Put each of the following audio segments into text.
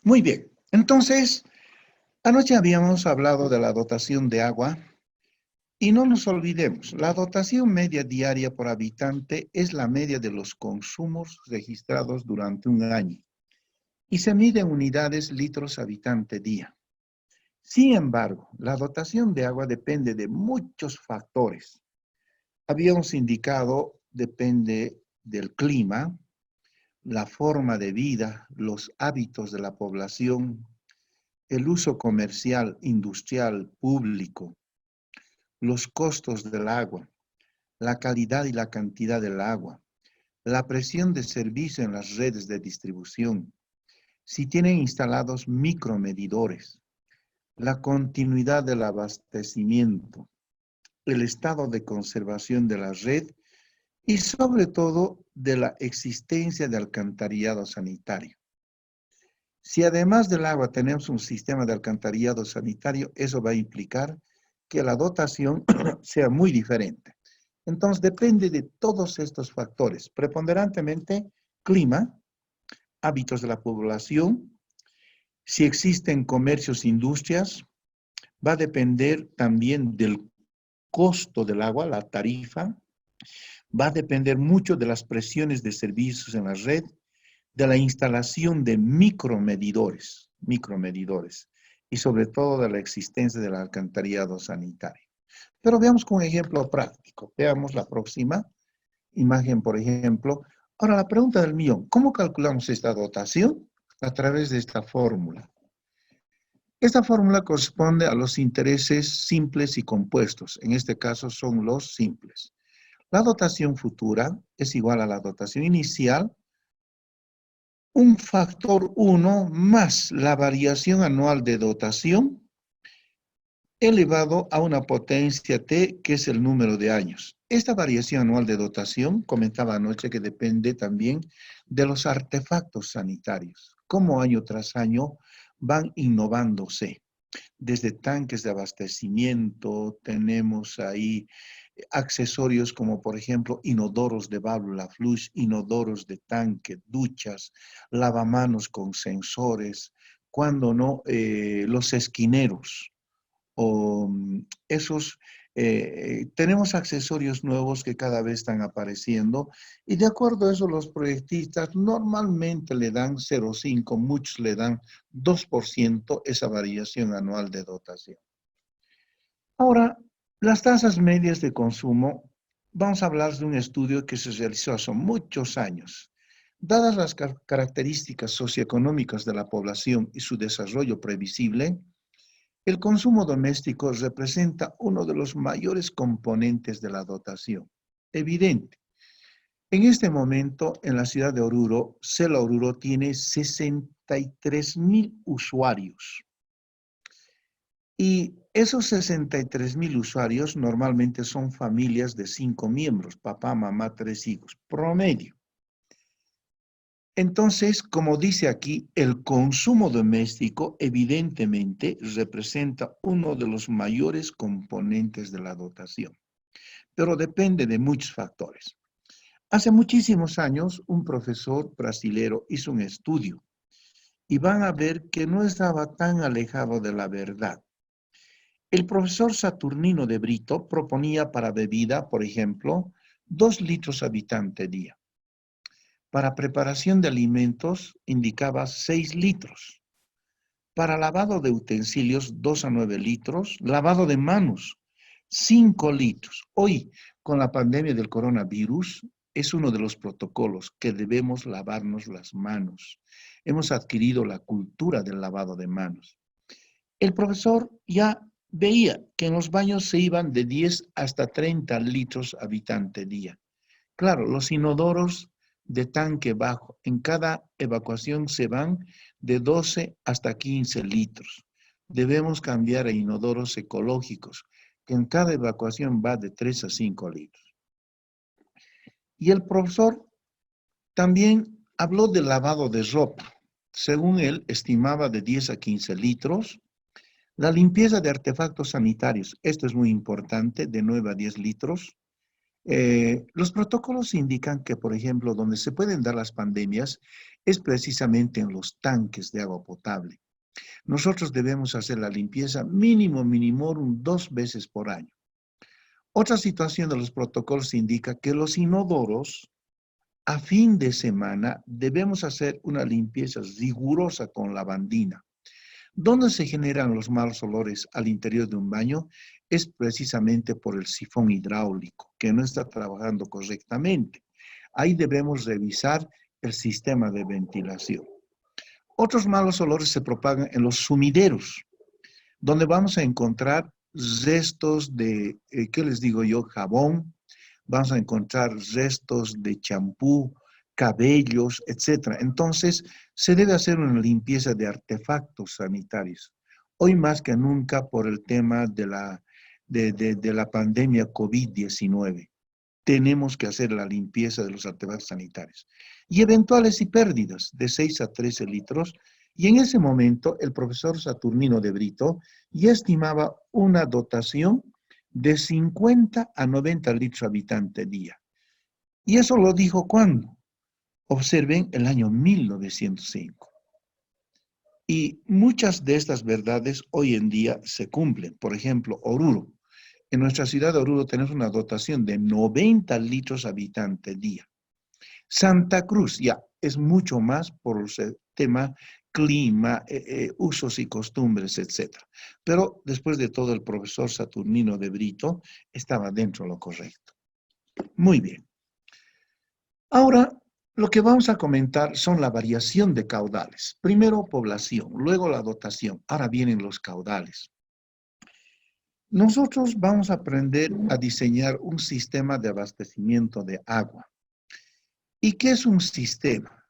Muy bien. Entonces, anoche habíamos hablado de la dotación de agua y no nos olvidemos, la dotación media diaria por habitante es la media de los consumos registrados durante un año y se mide en unidades litros habitante día. Sin embargo, la dotación de agua depende de muchos factores. Habíamos indicado, depende del clima, la forma de vida, los hábitos de la población, el uso comercial, industrial, público, los costos del agua, la calidad y la cantidad del agua, la presión de servicio en las redes de distribución, si tienen instalados micromedidores, la continuidad del abastecimiento, el estado de conservación de la red y sobre todo de la existencia de alcantarillado sanitario. Si además del agua tenemos un sistema de alcantarillado sanitario, eso va a implicar que la dotación sea muy diferente. Entonces depende de todos estos factores, preponderantemente clima, hábitos de la población, si existen comercios, industrias, va a depender también del costo del agua, la tarifa, va a depender mucho de las presiones de servicios en la red, de la instalación de micromedidores y sobre todo de la existencia del alcantarillado sanitario. Pero veamos con un ejemplo práctico. Veamos la próxima imagen, por ejemplo. Ahora, la pregunta del millón, ¿cómo calculamos esta dotación? A través de esta fórmula. Esta fórmula corresponde a los intereses simples y compuestos. En este caso son los simples. La dotación futura es igual a la dotación inicial, un factor 1 más la variación anual de dotación elevado a una potencia t, que es el número de años. Esta variación anual de dotación, comentaba anoche, que depende también de los artefactos sanitarios, cómo año tras año van innovándose. Desde tanques de abastecimiento, tenemos ahí accesorios como por ejemplo inodoros de válvula flush, inodoros de tanque, duchas, lavamanos con sensores, cuando no, los esquineros o esos, tenemos accesorios nuevos que cada vez están apareciendo y de acuerdo a eso los proyectistas normalmente le dan 0,5, muchos le dan 2% esa variación anual de dotación. Ahora, las tasas medias de consumo, vamos a hablar de un estudio que se realizó hace muchos años. Dadas las características socioeconómicas de la población y su desarrollo previsible, el consumo doméstico representa uno de los mayores componentes de la dotación. Evidente. En este momento, en la ciudad de Oruro, Cela Oruro tiene 63,000 usuarios. Y esos 63,000 usuarios normalmente son familias de 5 miembros, papá, mamá, 3 hijos, promedio. Entonces, como dice aquí, el consumo doméstico evidentemente representa uno de los mayores componentes de la dotación, pero depende de muchos factores. Hace muchísimos años, un profesor brasilero hizo un estudio y van a ver que no estaba tan alejado de la verdad. El profesor Saturnino de Brito proponía para bebida, por ejemplo, 2 litros habitante día. Para preparación de alimentos indicaba 6 litros. Para lavado de utensilios, 2 a 9 litros. Lavado de manos, 5 litros. Hoy, con la pandemia del coronavirus, es uno de los protocolos que debemos lavarnos las manos. Hemos adquirido la cultura del lavado de manos. El profesor ya veía que en los baños se iban de 10 hasta 30 litros habitante día. Claro, los inodoros de tanque bajo, en cada evacuación se van de 12 hasta 15 litros. Debemos cambiar a inodoros ecológicos, que en cada evacuación va de 3 a 5 litros. Y el profesor también habló del lavado de ropa. Según él, estimaba de 10 a 15 litros. La limpieza de artefactos sanitarios, esto es muy importante, de 9 a 10 litros. Los protocolos indican que, por ejemplo, donde se pueden dar las pandemias es precisamente en los tanques de agua potable. Nosotros debemos hacer la limpieza mínimo, minimorum 2 veces por año. Otra situación de los protocolos indica que los inodoros, a fin de semana, debemos hacer una limpieza rigurosa con lavandina. ¿Dónde se generan los malos olores al interior de un baño? Es precisamente por el sifón hidráulico, que no está trabajando correctamente. Ahí debemos revisar el sistema de ventilación. Otros malos olores se propagan en los sumideros, donde vamos a encontrar restos de, ¿qué les digo yo? Jabón, vamos a encontrar restos de champú, cabellos, etc. Entonces, se debe hacer una limpieza de artefactos sanitarios. Hoy más que nunca por el tema de la pandemia COVID-19. Tenemos que hacer la limpieza de los artefactos sanitarios. Y eventuales y pérdidas de 6 a 13 litros. Y en ese momento, el profesor Saturnino de Brito ya estimaba una dotación de 50 a 90 litros habitante día. Y eso lo dijo ¿cuándo? Observen el año 1905. Y muchas de estas verdades hoy en día se cumplen. Por ejemplo, Oruro. En nuestra ciudad de Oruro tenemos una dotación de 90 litros habitante día. Santa Cruz ya es mucho más por el tema clima, usos y costumbres, etc. Pero después de todo, el profesor Saturnino de Brito estaba dentro de lo correcto. Muy bien. Ahora, lo que vamos a comentar son la variación de caudales. Primero población, luego la dotación. Ahora vienen los caudales. Nosotros vamos a aprender a diseñar un sistema de abastecimiento de agua. ¿Y qué es un sistema?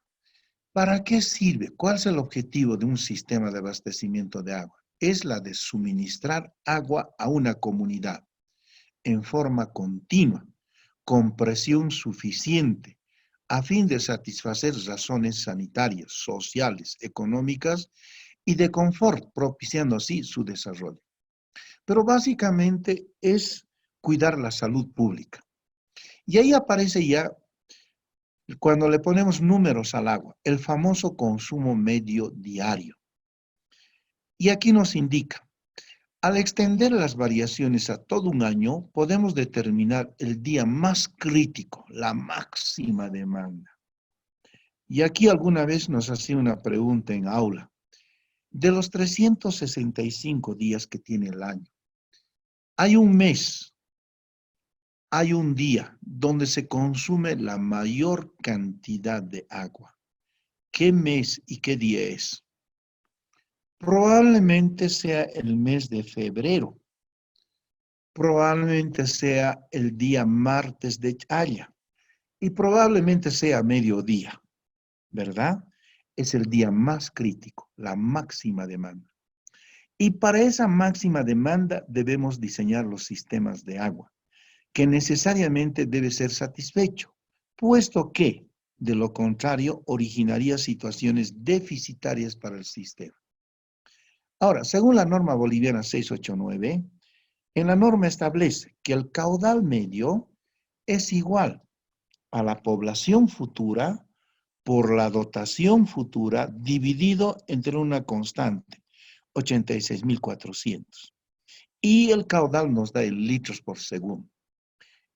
¿Para qué sirve? ¿Cuál es el objetivo de un sistema de abastecimiento de agua? Es la de suministrar agua a una comunidad en forma continua, con presión suficiente, a fin de satisfacer razones sanitarias, sociales, económicas y de confort, propiciando así su desarrollo. Pero básicamente es cuidar la salud pública. Y ahí aparece ya, cuando le ponemos números al agua, el famoso consumo medio diario. Y aquí nos indica, al extender las variaciones a todo un año, podemos determinar el día más crítico, la máxima demanda. Y aquí alguna vez nos hacía una pregunta en aula. De los 365 días que tiene el año, hay un mes, hay un día donde se consume la mayor cantidad de agua. ¿Qué mes y qué día es? Probablemente sea el mes de febrero. Probablemente sea el día martes de Chaya. Y probablemente sea mediodía, ¿verdad? Es el día más crítico, la máxima demanda. Y para esa máxima demanda debemos diseñar los sistemas de agua, que necesariamente debe ser satisfecho, puesto que, de lo contrario, originaría situaciones deficitarias para el sistema. Ahora, según la norma boliviana 689, en la norma establece que el caudal medio es igual a la población futura por la dotación futura dividido entre una constante, 86.400. Y el caudal nos da en litros por segundo.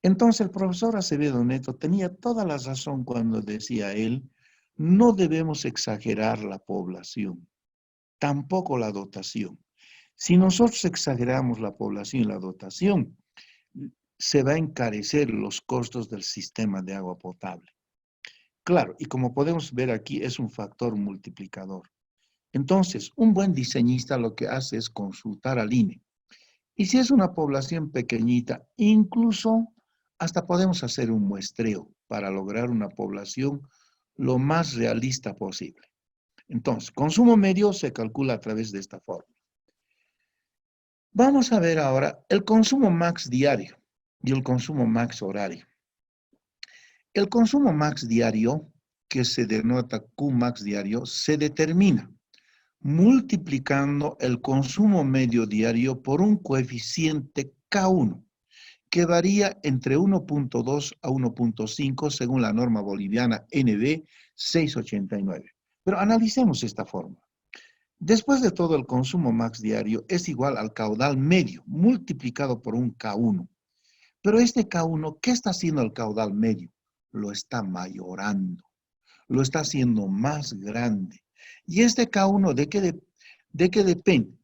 Entonces el profesor Acevedo Neto tenía toda la razón cuando decía él, no debemos exagerar la población, tampoco la dotación. Si nosotros exageramos la población y la dotación, se va a encarecer los costos del sistema de agua potable. Claro, y como podemos ver aquí, es un factor multiplicador. Entonces, un buen diseñista lo que hace es consultar al INE. Y si es una población pequeñita, incluso hasta podemos hacer un muestreo para lograr una población lo más realista posible. Entonces, consumo medio se calcula a través de esta forma. Vamos a ver ahora el consumo max diario y el consumo max horario. El consumo max diario, que se denota Q max diario, se determina multiplicando el consumo medio diario por un coeficiente K1. que varía entre 1.2 a 1.5 según la norma boliviana NB 689. Pero analicemos esta forma. Después de todo, el consumo max diario es igual al caudal medio multiplicado por un K1. Pero este K1, ¿qué está haciendo el caudal medio? Lo está mayorando, lo está haciendo más grande. ¿Y este K1 de qué depende?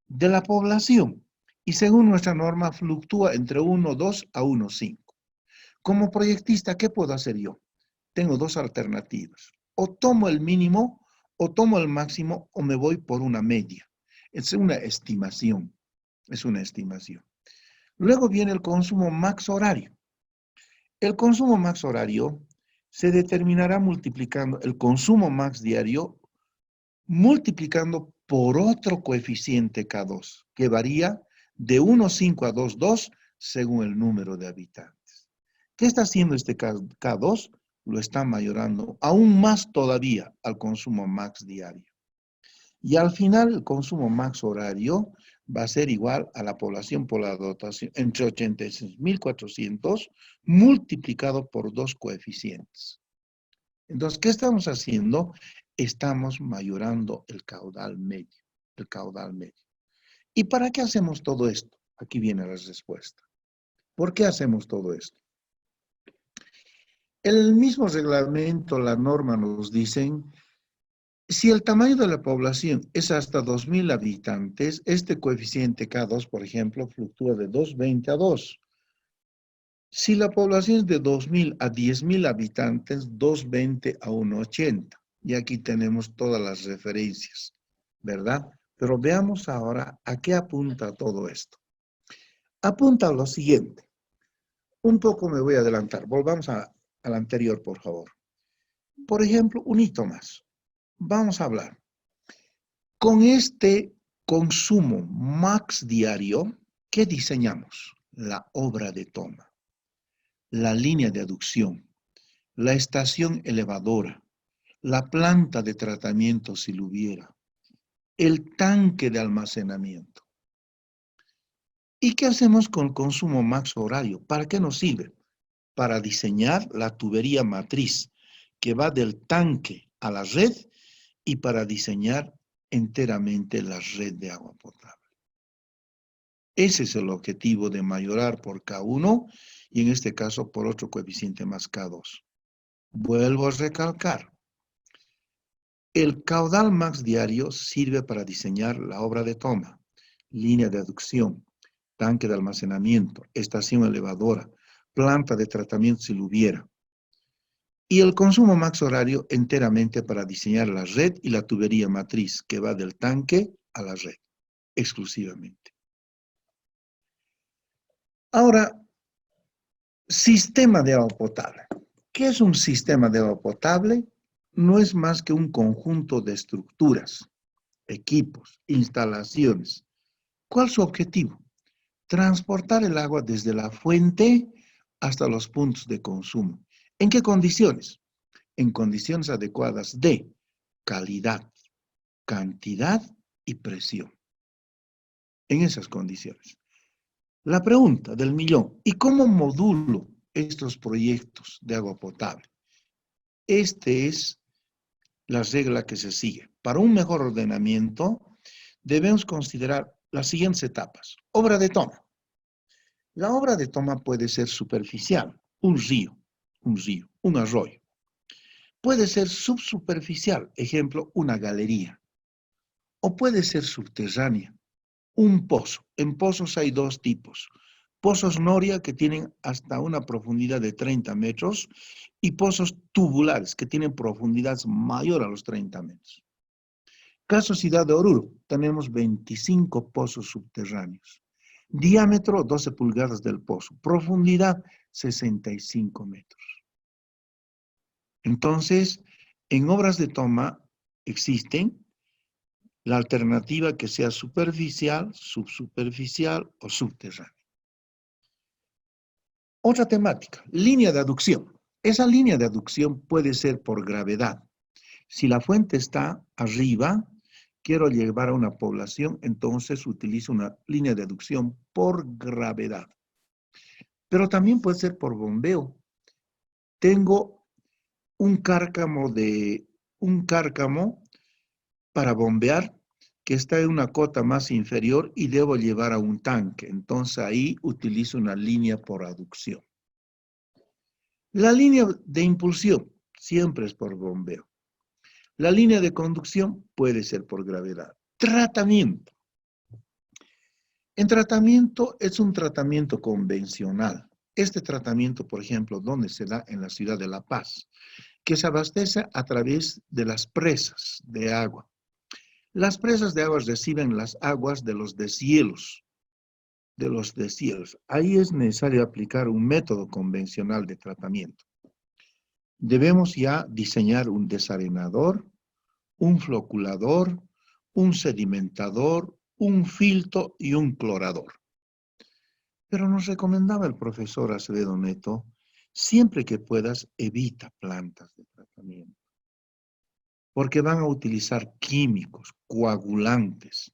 De la población. Y según nuestra norma, fluctúa entre 1,2 a 1,5. Como proyectista, ¿qué puedo hacer yo? Tengo dos alternativas. O tomo el mínimo, o tomo el máximo, o me voy por una media. Es una estimación. Es una estimación. Luego viene el consumo max horario. El consumo max horario se determinará multiplicando el consumo max diario, multiplicando por otro coeficiente K2, que varía de 1,5 a 2,2 según el número de habitantes. ¿Qué está haciendo este K2? Lo está mayorando aún más todavía al consumo max diario. Y al final el consumo max horario va a ser igual a la población por la dotación entre 86.400 multiplicado por dos coeficientes. Entonces, ¿qué estamos haciendo? Estamos mayorando el caudal medio, el caudal medio. ¿Y para qué hacemos todo esto? Aquí viene la respuesta. ¿Por qué hacemos todo esto? El mismo reglamento, la norma nos dicen, si el tamaño de la población es hasta 2.000 habitantes, este coeficiente K2, por ejemplo, fluctúa de 2,20 a 2. Si la población es de 2.000 a 10.000 habitantes, 2,20 a 1,80. Y aquí tenemos todas las referencias, ¿verdad? Pero veamos ahora a qué apunta todo esto. Apunta a lo siguiente. Un poco me voy a adelantar. Volvamos al anterior, por favor. Por ejemplo, un hito más. Vamos a hablar. Con este consumo max diario, ¿qué diseñamos? La obra de toma, la línea de aducción, la estación elevadora, la planta de tratamiento si lo hubiera, el tanque de almacenamiento. ¿Y qué hacemos con el consumo max horario? ¿Para qué nos sirve? Para diseñar la tubería matriz que va del tanque a la red y para diseñar enteramente la red de agua potable. Ese es el objetivo de mayorar por K1 y en este caso por otro coeficiente más K2. Vuelvo a recalcar. El caudal max diario sirve para diseñar la obra de toma, línea de aducción, tanque de almacenamiento, estación elevadora, planta de tratamiento si lo hubiera. Y el consumo max horario enteramente para diseñar la red y la tubería matriz que va del tanque a la red, exclusivamente. Ahora, sistema de agua potable. ¿Qué es un sistema de agua potable? No es más que un conjunto de estructuras, equipos, instalaciones. ¿Cuál es su objetivo? Transportar el agua desde la fuente hasta los puntos de consumo. ¿En qué condiciones? En condiciones adecuadas de calidad, cantidad y presión. En esas condiciones. La pregunta del millón, ¿y cómo modulo estos proyectos de agua potable? Esta es la regla que se sigue. Para un mejor ordenamiento, debemos considerar las siguientes etapas. Obra de toma. La obra de toma puede ser superficial, un río, un arroyo. Puede ser subsuperficial, ejemplo, una galería. O puede ser subterránea, un pozo. En pozos hay dos tipos. Pozos noria que tienen hasta una profundidad de 30 metros y pozos tubulares que tienen profundidad mayor a los 30 metros. Caso Ciudad de Oruro, tenemos 25 pozos subterráneos. Diámetro 12 pulgadas del pozo, profundidad 65 metros. Entonces, en obras de toma existen la alternativa que sea superficial, subsuperficial o subterránea. Otra temática, línea de aducción. Esa línea de aducción puede ser por gravedad. Si la fuente está arriba, quiero llevar a una población, entonces utilizo una línea de aducción por gravedad. pero también puede ser por bombeo. Tengo un cárcamo para bombear que está en una cota más inferior y debo llevar a un tanque. Entonces ahí utilizo una línea por aducción. La línea de impulsión siempre es por bombeo. La línea de conducción puede ser por gravedad. Tratamiento. En tratamiento es un tratamiento convencional. Este tratamiento, por ejemplo, ¿dónde se da? En la ciudad de La Paz, que se abastece a través de las presas de agua. Las presas de agua reciben las aguas de los deshielos, Ahí es necesario aplicar un método convencional de tratamiento. Debemos ya diseñar un desarenador, un floculador, un sedimentador, un filtro y un clorador. Pero nos recomendaba el profesor Acevedo Neto, siempre que puedas, evita plantas de tratamiento, porque van a utilizar químicos, coagulantes.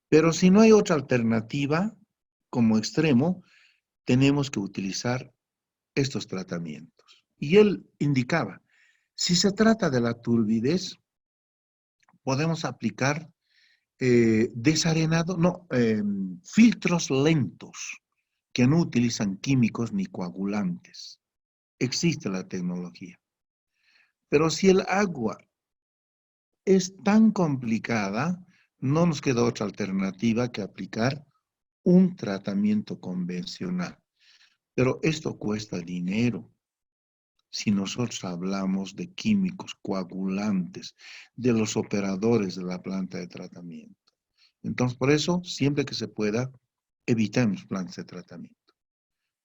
Pero si no hay otra alternativa, como extremo, tenemos que utilizar estos tratamientos. Y él indicaba, si se trata de la turbidez, podemos aplicar filtros lentos que no utilizan químicos ni coagulantes. Existe la tecnología. Pero si el agua es tan complicada, no nos queda otra alternativa que aplicar un tratamiento convencional. Pero esto cuesta dinero. Si nosotros hablamos de químicos, coagulantes, de los operadores de la planta de tratamiento. Entonces, por eso, siempre que se pueda, evitemos plantas de tratamiento.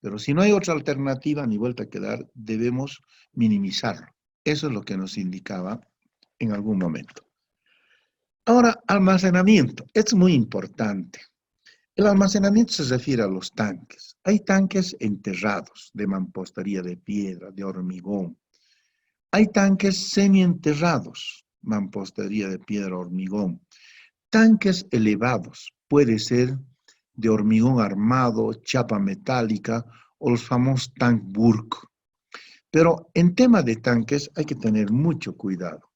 Pero si no hay otra alternativa, ni vuelta a quedar, debemos minimizarlo. Eso es lo que nos indicaba en algún momento. Ahora, almacenamiento. Es muy importante. El almacenamiento se refiere a los tanques. Hay tanques enterrados, de mampostería de piedra, de hormigón. Hay tanques semienterrados, mampostería de piedra, hormigón. Tanques elevados, puede ser de hormigón armado, chapa metálica o los famosos tank Burke. Pero en tema de tanques hay que tener mucho cuidado.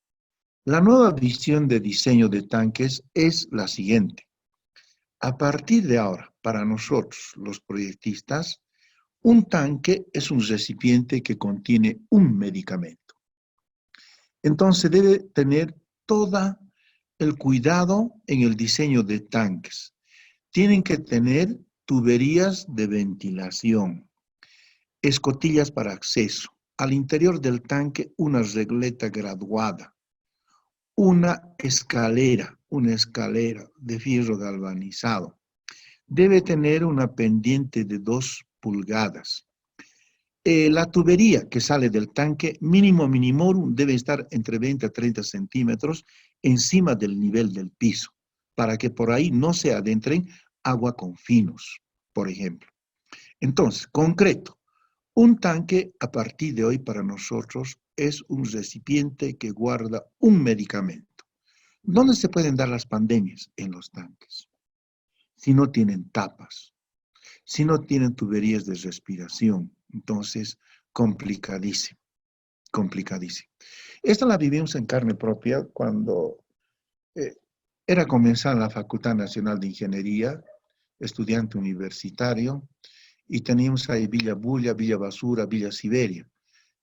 La nueva visión de diseño de tanques es la siguiente. A partir de ahora, para nosotros, los proyectistas, un tanque es un recipiente que contiene un medicamento. Entonces debe tener todo el cuidado en el diseño de tanques. Tienen que tener tuberías de ventilación, escotillas para acceso, al interior del tanque una regleta graduada, una escalera de fierro galvanizado. Debe tener una pendiente de 2 pulgadas. La tubería que sale del tanque, mínimo minimorum, debe estar entre 20 a 30 centímetros encima del nivel del piso, para que por ahí no se adentren agua con finos, por ejemplo. Entonces, concreto, un tanque a partir de hoy para nosotros es un recipiente que guarda un medicamento. ¿Dónde se pueden dar las pandemias? En los tanques. Si no tienen tapas, si no tienen tuberías de respiración, entonces complicadísimo, complicadísimo. Esta la vivimos en carne propia cuando eh, era comenzar la Facultad Nacional de Ingeniería, estudiante universitario, y teníamos ahí Villa Bulla, Villa Basura, Villa Siberia.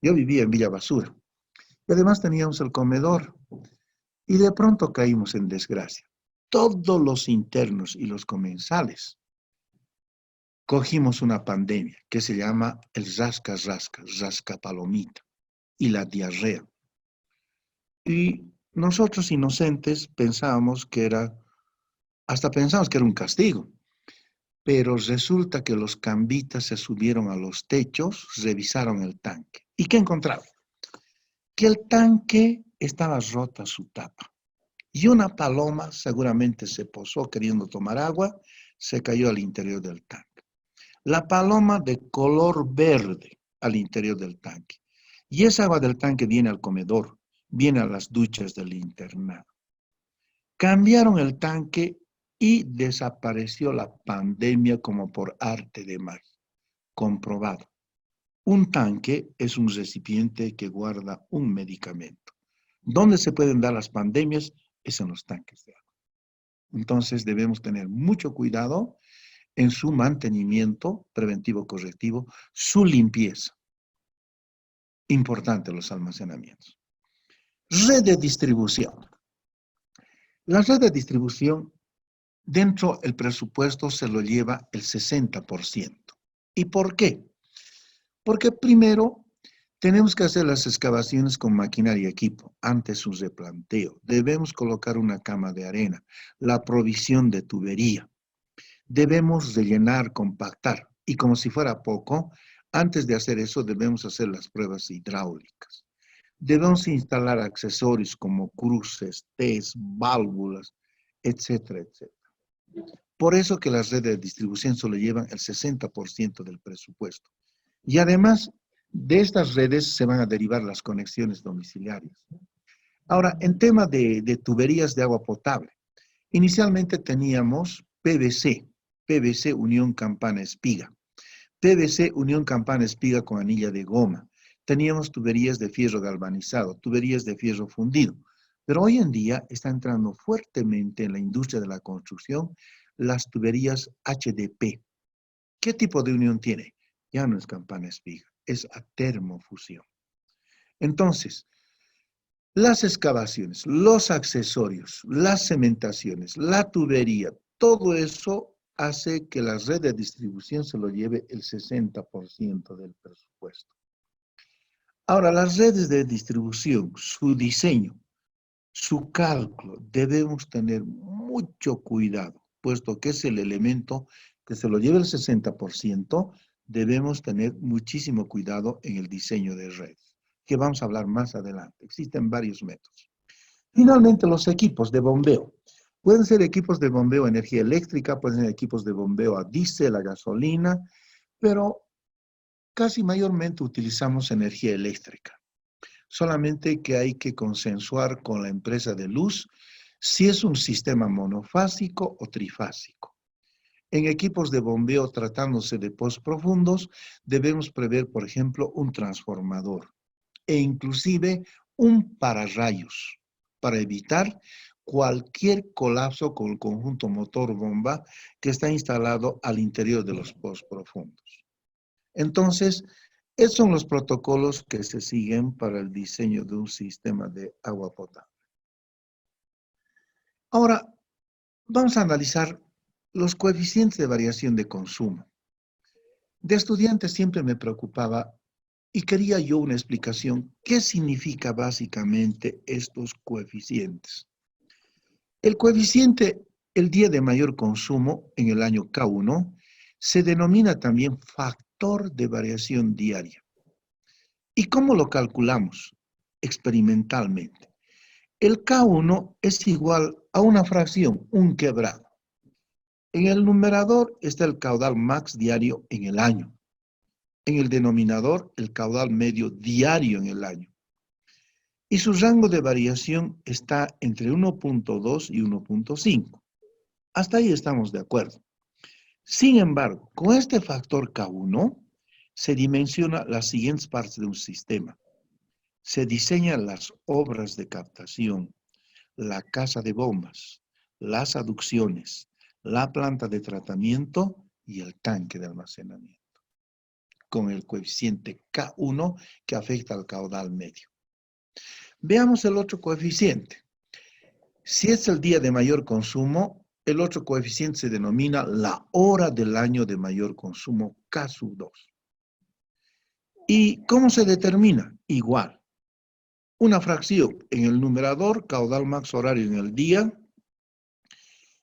Yo vivía en Villa Basura. Y además teníamos el comedor. Y de pronto caímos en desgracia. Todos los internos y los comensales cogimos una pandemia que se llama el rasca palomita y la diarrea. Y nosotros inocentes hasta pensábamos que era un castigo. Pero resulta que los cambitas se subieron a los techos, revisaron el tanque. ¿Y qué encontraron? Que el tanque estaba rota su tapa. Y una paloma seguramente se posó queriendo tomar agua, se cayó al interior del tanque. La paloma de color verde al interior del tanque. Y esa agua del tanque viene al comedor, viene a las duchas del internado. Cambiaron el tanque y desapareció la pandemia como por arte de magia. comprobado. Un tanque es un recipiente que guarda un medicamento. ¿Dónde se pueden dar las pandemias? Es en los tanques de agua. Entonces debemos tener mucho cuidado en su mantenimiento preventivo correctivo, su limpieza. Importante los almacenamientos. Red de distribución. La red de distribución, dentro del presupuesto se lo lleva el 60%. ¿Y por qué? Porque primero tenemos que hacer las excavaciones con maquinaria y equipo antes su replanteo. Debemos colocar una cama de arena, la provisión de tubería. Debemos rellenar, compactar. Y como si fuera poco, antes de hacer eso debemos hacer las pruebas hidráulicas. Debemos instalar accesorios como cruces, T's, válvulas, etcétera, etcétera. Por eso que las redes de distribución solo llevan el 60% del presupuesto. Y además, de estas redes se van a derivar las conexiones domiciliarias. Ahora, en tema de tuberías de agua potable, inicialmente teníamos PVC Unión Campana Espiga, PVC Unión Campana Espiga con anilla de goma. Teníamos tuberías de fierro galvanizado, tuberías de fierro fundido. Pero hoy en día está entrando fuertemente en la industria de la construcción las tuberías HDP. ¿Qué tipo de unión tiene? Ya no es campana espiga, es a termofusión. Entonces, las excavaciones, los accesorios, las cementaciones, la tubería, todo eso hace que la red de distribución se lo lleve el 60% del presupuesto. Ahora, las redes de distribución, su diseño, su cálculo, debemos tener mucho cuidado, puesto que es el elemento que se lo lleva el 60%, debemos tener muchísimo cuidado en el diseño de redes, que vamos a hablar más adelante. Existen varios métodos. Finalmente, los equipos de bombeo. Pueden ser equipos de bombeo a energía eléctrica, pueden ser equipos de bombeo a diésel, a gasolina, pero casi mayormente utilizamos energía eléctrica. Solamente que hay que consensuar con la empresa de luz si es un sistema monofásico o trifásico. En equipos de bombeo tratándose de pozos profundos, debemos prever, por ejemplo, un transformador e inclusive un pararrayos para evitar cualquier colapso con el conjunto motor-bomba que está instalado al interior de los pozos profundos. Entonces, esos son los protocolos que se siguen para el diseño de un sistema de agua potable. Ahora, vamos a analizar los coeficientes de variación de consumo. De estudiante siempre me preocupaba y quería yo una explicación. ¿Qué significa básicamente estos coeficientes? El coeficiente, el día de mayor consumo en el año K1, se denomina también factor de variación diaria. ¿Y cómo lo calculamos? Experimentalmente. El K1 es igual a una fracción, un quebrado. En el numerador está el caudal max diario en el año. En el denominador, el caudal medio diario en el año. Y su rango de variación está entre 1.2 y 1.5. Hasta ahí estamos de acuerdo. Sin embargo, con este factor K1 se dimensiona las siguientes partes de un sistema. Se diseñan las obras de captación, la casa de bombas, las aducciones, la planta de tratamiento y el tanque de almacenamiento, con el coeficiente K1 que afecta al caudal medio. Veamos el otro coeficiente. Si es el día de mayor consumo, el otro coeficiente se denomina la hora del año de mayor consumo, K2. ¿Y cómo se determina? Igual. Una fracción en el numerador, caudal max horario en el día,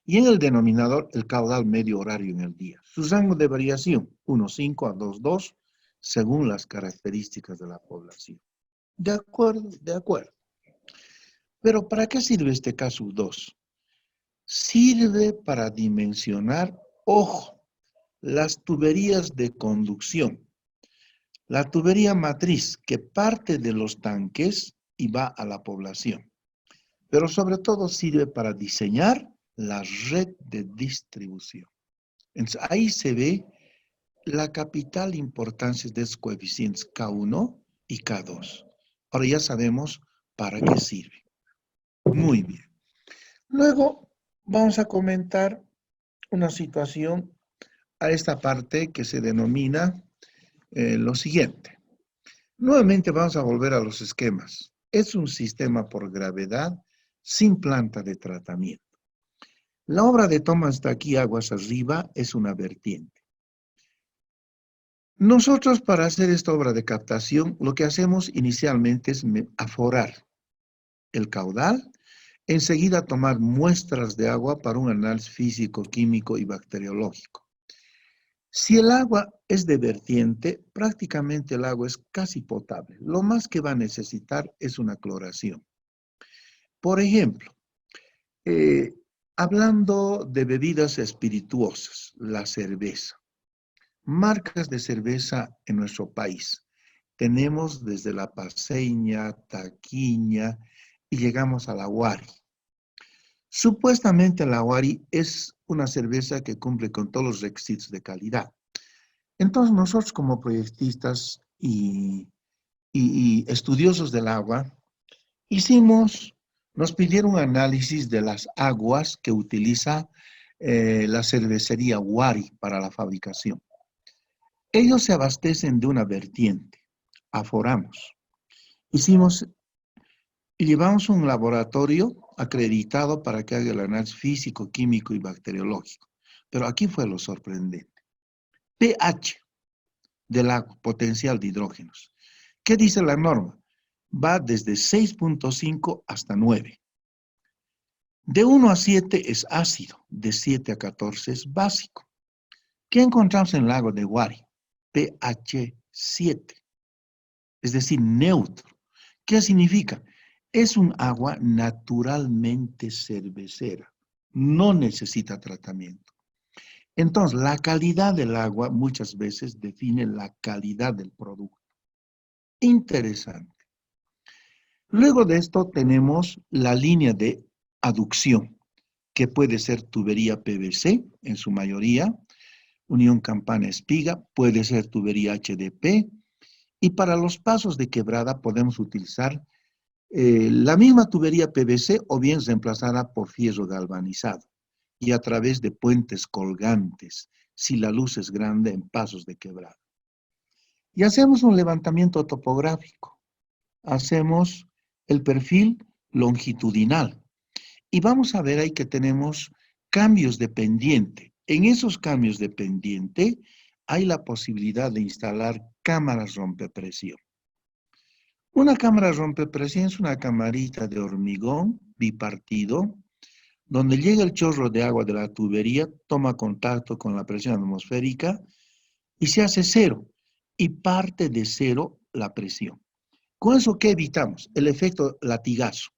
y en el denominador, el caudal medio horario en el día. Su rango de variación, 1.5 a 2.2, según las características de la población. ¿De acuerdo? De acuerdo. Pero ¿para qué sirve este caso 2? Sirve para dimensionar, ojo, las tuberías de conducción. La tubería matriz que parte de los tanques y va a la población. Pero sobre todo sirve para diseñar la red de distribución. Entonces, ahí se ve la capital importancia de estos coeficientes K1 y K2. Ahora ya sabemos para qué sirve. Muy bien. Luego vamos a comentar una situación a esta parte que se denomina lo siguiente. Nuevamente vamos a volver a los esquemas. Es un sistema por gravedad sin planta de tratamiento. La obra de toma hasta aquí, aguas arriba, es una vertiente. Nosotros para hacer esta obra de captación, lo que hacemos inicialmente es aforar el caudal, enseguida tomar muestras de agua para un análisis físico, químico y bacteriológico. Si el agua es de vertiente, prácticamente el agua es casi potable. Lo más que va a necesitar es una cloración. Por ejemplo, hablando de bebidas espirituosas, la cerveza. Marcas de cerveza en nuestro país. Tenemos desde la Paceña, Taquiña y llegamos a la Wari. Supuestamente la Wari es una cerveza que cumple con todos los requisitos de calidad. Entonces nosotros como proyectistas y estudiosos del agua, nos pidieron un análisis de las aguas que utiliza la cervecería Wari para la fabricación. Ellos se abastecen de una vertiente, aforamos. Llevamos un laboratorio acreditado para que haga el análisis físico, químico y bacteriológico. Pero aquí fue lo sorprendente. pH del agua, potencial de hidrógenos. ¿Qué dice la norma? Va desde 6.5 hasta 9. De 1 a 7 es ácido, de 7 a 14 es básico. ¿Qué encontramos en el lago de Wari? pH 7, es decir, neutro. ¿Qué significa? Es un agua naturalmente cervecera, no necesita tratamiento. Entonces, la calidad del agua muchas veces define la calidad del producto. Interesante. Luego de esto tenemos la línea de aducción, que puede ser tubería PVC en su mayoría, unión campana-espiga, puede ser tubería HDP, y para los pasos de quebrada podemos utilizar la misma tubería PVC o bien reemplazada por fierro galvanizado y a través de puentes colgantes, si la luz es grande en pasos de quebrada. Y hacemos un levantamiento topográfico. Hacemos el perfil longitudinal. Y vamos a ver ahí que tenemos cambios de pendiente. En esos cambios de pendiente hay la posibilidad de instalar cámaras rompepresión. Una cámara rompepresión es una camarita de hormigón bipartido, donde llega el chorro de agua de la tubería, toma contacto con la presión atmosférica y se hace cero, y parte de cero la presión. ¿Con eso qué evitamos? El efecto latigazo.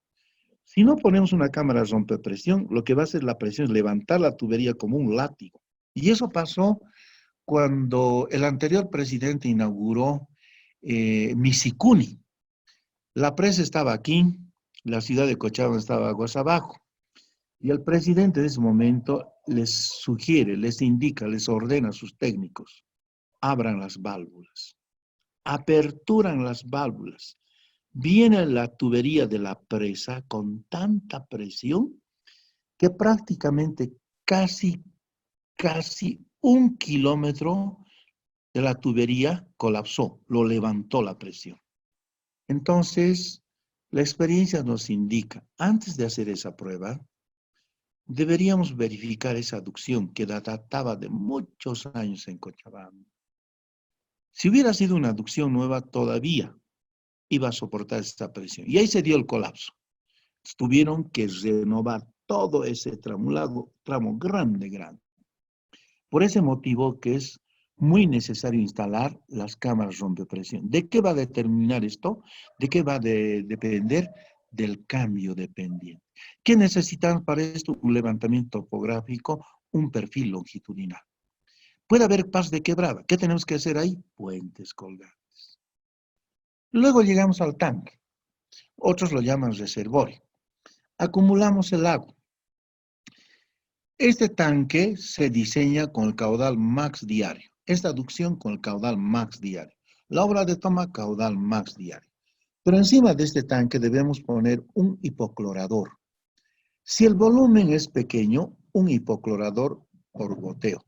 Si no ponemos una cámara rompepresión, lo que va a hacer la presión es levantar la tubería como un látigo. Y eso pasó cuando el anterior presidente inauguró Misicuni. La presa estaba aquí, la ciudad de Cochabamba estaba aguas abajo. Y el presidente de ese momento les sugiere, les indica, les ordena a sus técnicos, abran las válvulas, aperturan las válvulas. Viene la tubería de la presa con tanta presión que prácticamente casi 1 kilómetro de la tubería colapsó, lo levantó la presión. Entonces, la experiencia nos indica, antes de hacer esa prueba, deberíamos verificar esa aducción que databa de muchos años en Cochabamba. Si hubiera sido una aducción nueva, todavía iba a soportar esta presión. Y ahí se dio el colapso. Tuvieron que renovar todo ese tramo, tramo grande. Por ese motivo que es muy necesario instalar las cámaras rompepresión. ¿De qué va a determinar esto? ¿De qué va a depender? Del cambio de pendiente. ¿Qué necesitamos para esto? Un levantamiento topográfico, un perfil longitudinal. Puede haber pasos de quebrada. ¿Qué tenemos que hacer ahí? Puentes colgantes. Luego llegamos al tanque. Otros lo llaman reservorio. Acumulamos el agua. Este tanque se diseña con el caudal max diario. Esta aducción con el caudal max diario. La obra de toma, caudal max diario. Pero encima de este tanque debemos poner un hipoclorador. Si el volumen es pequeño, un hipoclorador por goteo.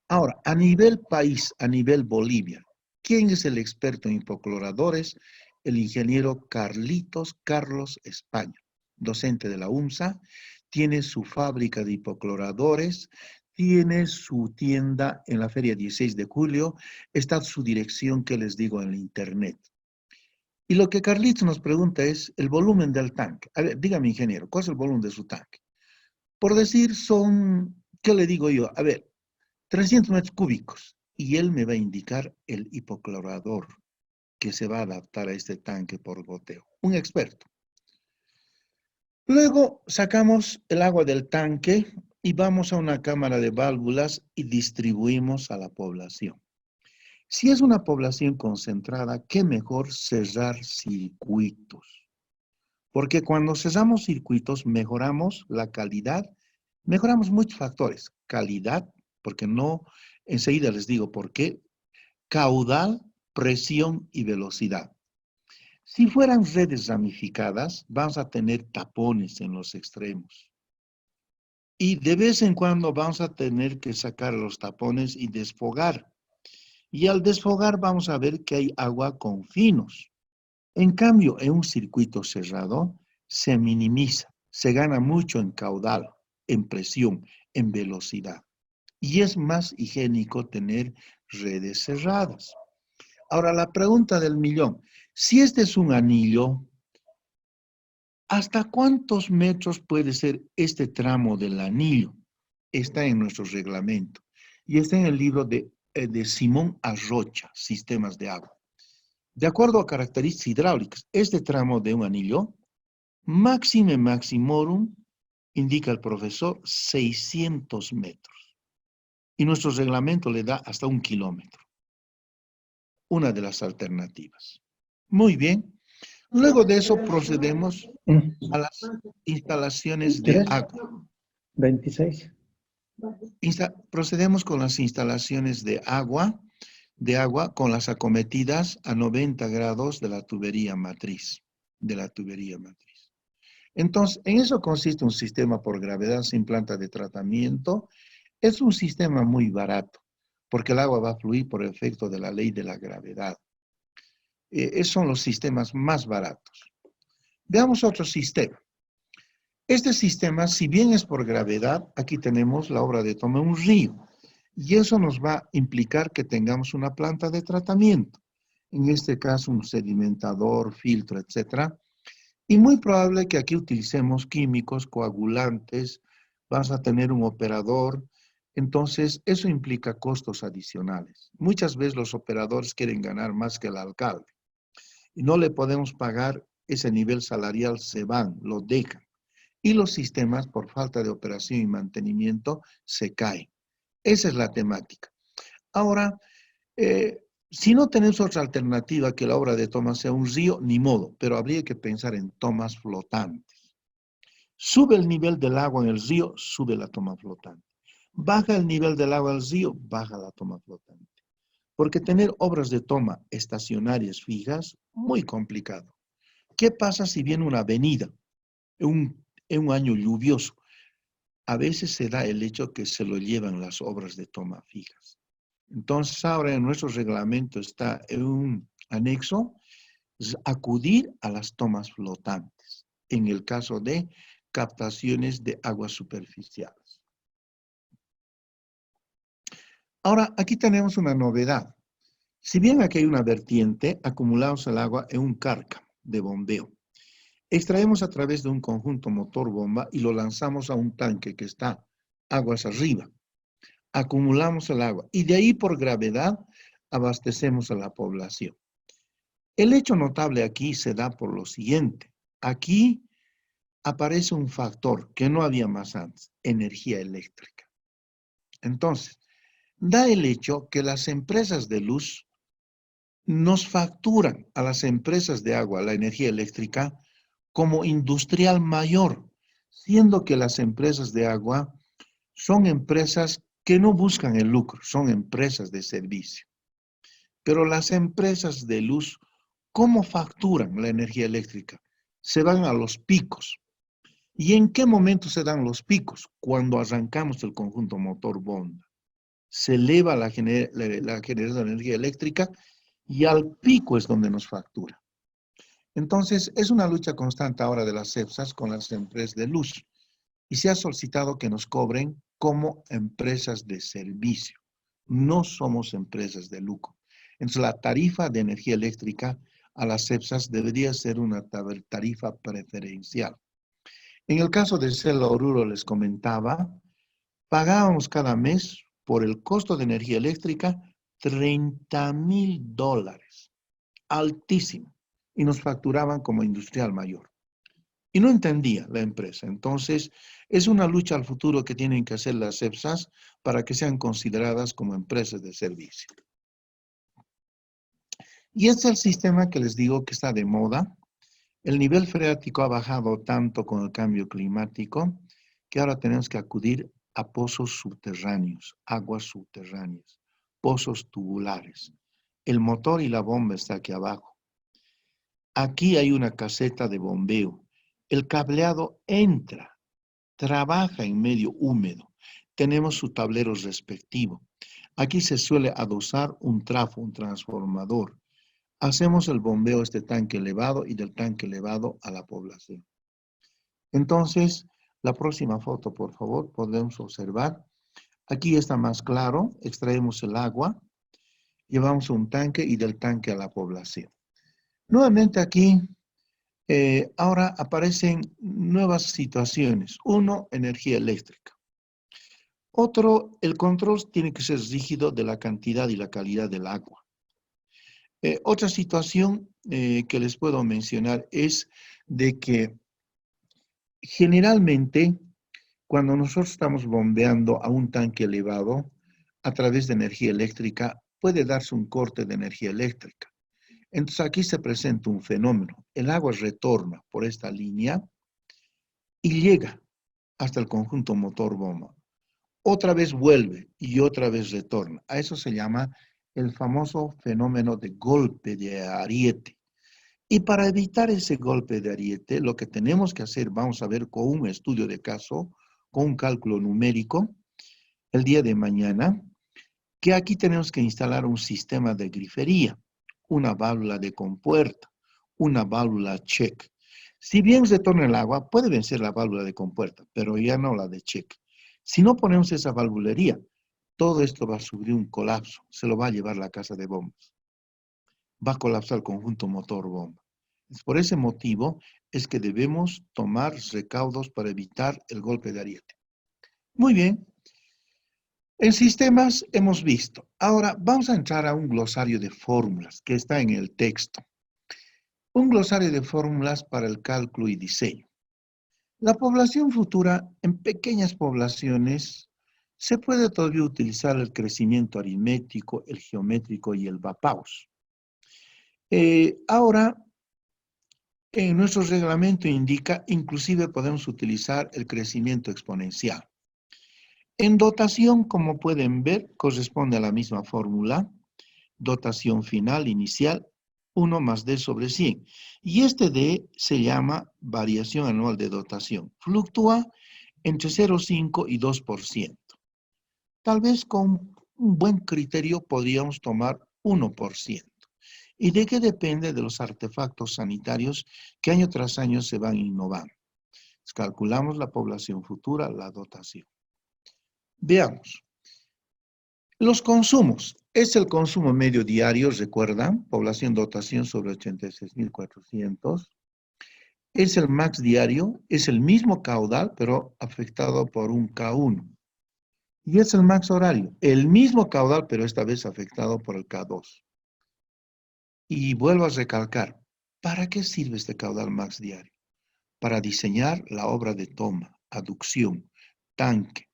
Ahora, a nivel país, a nivel Bolivia, ¿quién es el experto en hipocloradores? El ingeniero Carlitos Carlos España, docente de la UMSA, tiene su fábrica de hipocloradores, tiene su tienda en la Feria 16 de Julio, está su dirección que les digo en el internet. Y lo que Carlitos nos pregunta es el volumen del tanque. A ver, dígame, ingeniero, ¿cuál es el volumen de su tanque? Por decir, ¿qué le digo yo? A ver, 300 metros cúbicos. Y él me va a indicar el hipoclorador que se va a adaptar a este tanque por goteo. Un experto. Luego sacamos el agua del tanque y vamos a una cámara de válvulas y distribuimos a la población. Si es una población concentrada, qué mejor cerrar circuitos. Porque cuando cerramos circuitos mejoramos la calidad, mejoramos muchos factores. Calidad, porque no, enseguida les digo por qué. Caudal, presión y velocidad. Si fueran redes ramificadas, vamos a tener tapones en los extremos. Y de vez en cuando vamos a tener que sacar los tapones y desfogar. Y al desfogar vamos a ver que hay agua con finos. En cambio, en un circuito cerrado se minimiza, se gana mucho en caudal, en presión, en velocidad. Y es más higiénico tener redes cerradas. Ahora, la pregunta del millón. Si este es un anillo, ¿hasta cuántos metros puede ser este tramo del anillo? Está en nuestro reglamento. Y está en el libro de Simón Arrocha, Sistemas de Agua. De acuerdo a características hidráulicas, este tramo de un anillo, máxime maximorum, indica el profesor, 600 metros. Y nuestro reglamento le da hasta 1 kilómetro. Una de las alternativas. Muy bien. Luego de eso procedemos a las instalaciones de agua. 26. Procedemos con las instalaciones de agua con las acometidas a 90 grados de la tubería matriz. Entonces, en eso consiste un sistema por gravedad sin planta de tratamiento. Es un sistema muy barato, porque el agua va a fluir por efecto de la ley de la gravedad. Esos son los sistemas más baratos. Veamos otro sistema. Este sistema, si bien es por gravedad, aquí tenemos la obra de toma un río. Y eso nos va a implicar que tengamos una planta de tratamiento. En este caso, un sedimentador, filtro, etc. Y muy probable que aquí utilicemos químicos, coagulantes, vas a tener un operador. Entonces, eso implica costos adicionales. Muchas veces los operadores quieren ganar más que el alcalde. Y no le podemos pagar ese nivel salarial, se van, lo dejan. Y los sistemas, por falta de operación y mantenimiento, se caen. Esa es la temática. Ahora, si no tenemos otra alternativa que la obra de toma sea un río, ni modo, pero habría que pensar en tomas flotantes. Sube el nivel del agua en el río, sube la toma flotante. Baja el nivel del agua en el río, baja la toma flotante. Porque tener obras de toma estacionarias fijas, muy complicado. ¿Qué pasa si viene una avenida en un año lluvioso? A veces se da el hecho que se lo llevan las obras de toma fijas. Entonces ahora en nuestro reglamento está en un anexo acudir a las tomas flotantes en el caso de captaciones de aguas superficiales. Ahora aquí tenemos una novedad. Si bien aquí hay una vertiente, acumulamos el agua en un cárcamo de bombeo. Extraemos a través de un conjunto motor-bomba y lo lanzamos a un tanque que está aguas arriba. Acumulamos el agua y de ahí por gravedad abastecemos a la población. El hecho notable aquí se da por lo siguiente. Aquí aparece un factor que no había más antes, energía eléctrica. Entonces, da el hecho que las empresas de luz nos facturan a las empresas de agua la energía eléctrica como industrial mayor, siendo que las empresas de agua son empresas que no buscan el lucro, son empresas de servicio. Pero las empresas de luz, ¿cómo facturan la energía eléctrica? Se van a los picos. ¿Y en qué momento se dan los picos? Cuando arrancamos el conjunto motor bomba. Se eleva la generación de energía eléctrica y al pico es donde nos factura. Entonces, es una lucha constante ahora de las CEPSAs con las empresas de luz y se ha solicitado que nos cobren como empresas de servicio. No somos empresas de lucro. Entonces, la tarifa de energía eléctrica a las CEPSAs debería ser una tarifa preferencial. En el caso de Celo Oruro, les comentaba, pagábamos cada mes por el costo de energía eléctrica $30,000, altísimo, y nos facturaban como industrial mayor. Y no entendía la empresa. Entonces, es una lucha al futuro que tienen que hacer las CEPSAs para que sean consideradas como empresas de servicio. Y este es el sistema que les digo que está de moda. El nivel freático ha bajado tanto con el cambio climático que ahora tenemos que acudir a pozos subterráneos, aguas subterráneas, pozos tubulares. El motor y la bomba está aquí abajo. Aquí hay una caseta de bombeo. El cableado entra, trabaja en medio húmedo. Tenemos su tablero respectivo. Aquí se suele adosar un trafo, un transformador. Hacemos el bombeo de este tanque elevado y del tanque elevado a la población. Entonces, la próxima foto, por favor, podemos observar. Aquí está más claro. Extraemos el agua, llevamos un tanque y del tanque a la población. Nuevamente aquí, ahora aparecen nuevas situaciones. Uno, energía eléctrica. Otro, el control tiene que ser rígido de la cantidad y la calidad del agua. Otra situación que les puedo mencionar es de que generalmente cuando nosotros estamos bombeando a un tanque elevado a través de energía eléctrica, puede darse un corte de energía eléctrica. Entonces aquí se presenta un fenómeno. El agua retorna por esta línea y llega hasta el conjunto motor bomba. Otra vez vuelve y otra vez retorna. A eso se llama el famoso fenómeno de golpe de ariete. Y para evitar ese golpe de ariete, lo que tenemos que hacer, vamos a ver con un estudio de caso, con un cálculo numérico, el día de mañana, que aquí tenemos que instalar un sistema de grifería, una válvula de compuerta, una válvula check. Si bien retorna el agua, puede vencer la válvula de compuerta, pero ya no la de check. Si no ponemos esa valvulería, todo esto va a sufrir un colapso, se lo va a llevar la casa de bombas. Va a colapsar el conjunto motor bomba. Por ese motivo es que debemos tomar recaudos para evitar el golpe de ariete. Muy bien. En sistemas hemos visto. Ahora vamos a entrar a un glosario de fórmulas que está en el texto. Un glosario de fórmulas para el cálculo y diseño. La población futura, en pequeñas poblaciones, se puede todavía utilizar el crecimiento aritmético, el geométrico y el Bapausz. Ahora, en nuestro reglamento indica, inclusive podemos utilizar el crecimiento exponencial. En dotación, como pueden ver, corresponde a la misma fórmula. Dotación final inicial, 1 más D sobre 100. Y este D se llama variación anual de dotación. Fluctúa entre 0,5 y 2%. Tal vez con un buen criterio podríamos tomar 1%. ¿Y de qué depende? De los artefactos sanitarios que año tras año se van innovando. Calculamos la población futura, la dotación. Veamos. Los consumos. Es el consumo medio diario, recuerdan, población dotación sobre 86.400. Es el max diario, es el mismo caudal, pero afectado por un K1. Y es el max horario, el mismo caudal, pero esta vez afectado por el K2. Y vuelvo a recalcar, ¿para qué sirve este caudal max diario? Para diseñar la obra de toma, aducción, tanque,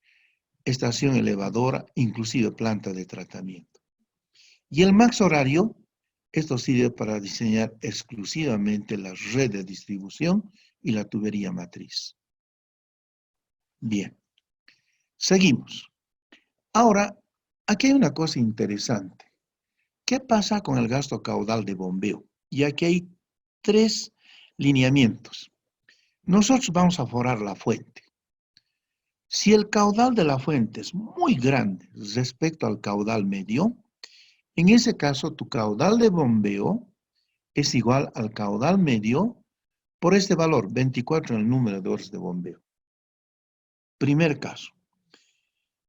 estación elevadora, inclusive planta de tratamiento. Y el max horario, esto sirve para diseñar exclusivamente la red de distribución y la tubería matriz. Bien, seguimos. Ahora, aquí hay una cosa interesante. ¿Qué pasa con el gasto caudal de bombeo? Y aquí hay tres lineamientos. Nosotros vamos a forar la fuente. Si el caudal de la fuente es muy grande respecto al caudal medio, en ese caso tu caudal de bombeo es igual al caudal medio por este valor, 24 en el número de horas de bombeo. Primer caso.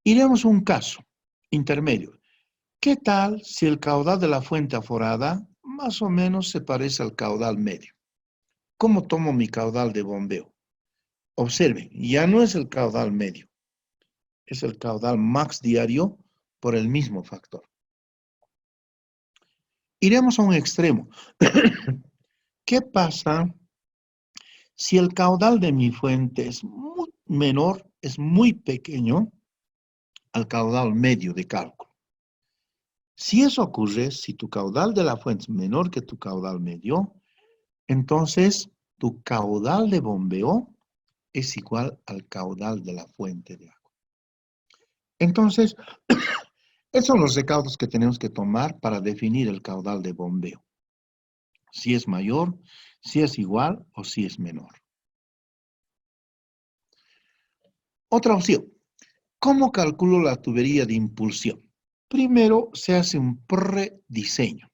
Iremos a un caso intermedio. ¿Qué tal si el caudal de la fuente aforada más o menos se parece al caudal medio? ¿Cómo tomo mi caudal de bombeo? Observen, ya no es el caudal medio, es el caudal max diario por el mismo factor. Iremos a un extremo. ¿Qué pasa si el caudal de mi fuente es muy menor, es muy pequeño al caudal medio de cálculo? Si eso ocurre, si tu caudal de la fuente es menor que tu caudal medio, entonces tu caudal de bombeo es igual al caudal de la fuente de agua. Entonces, esos son los recaudos que tenemos que tomar para definir el caudal de bombeo. Si es mayor, si es igual o si es menor. Otra opción. ¿Cómo calculo la tubería de impulsión? Primero se hace un prediseño.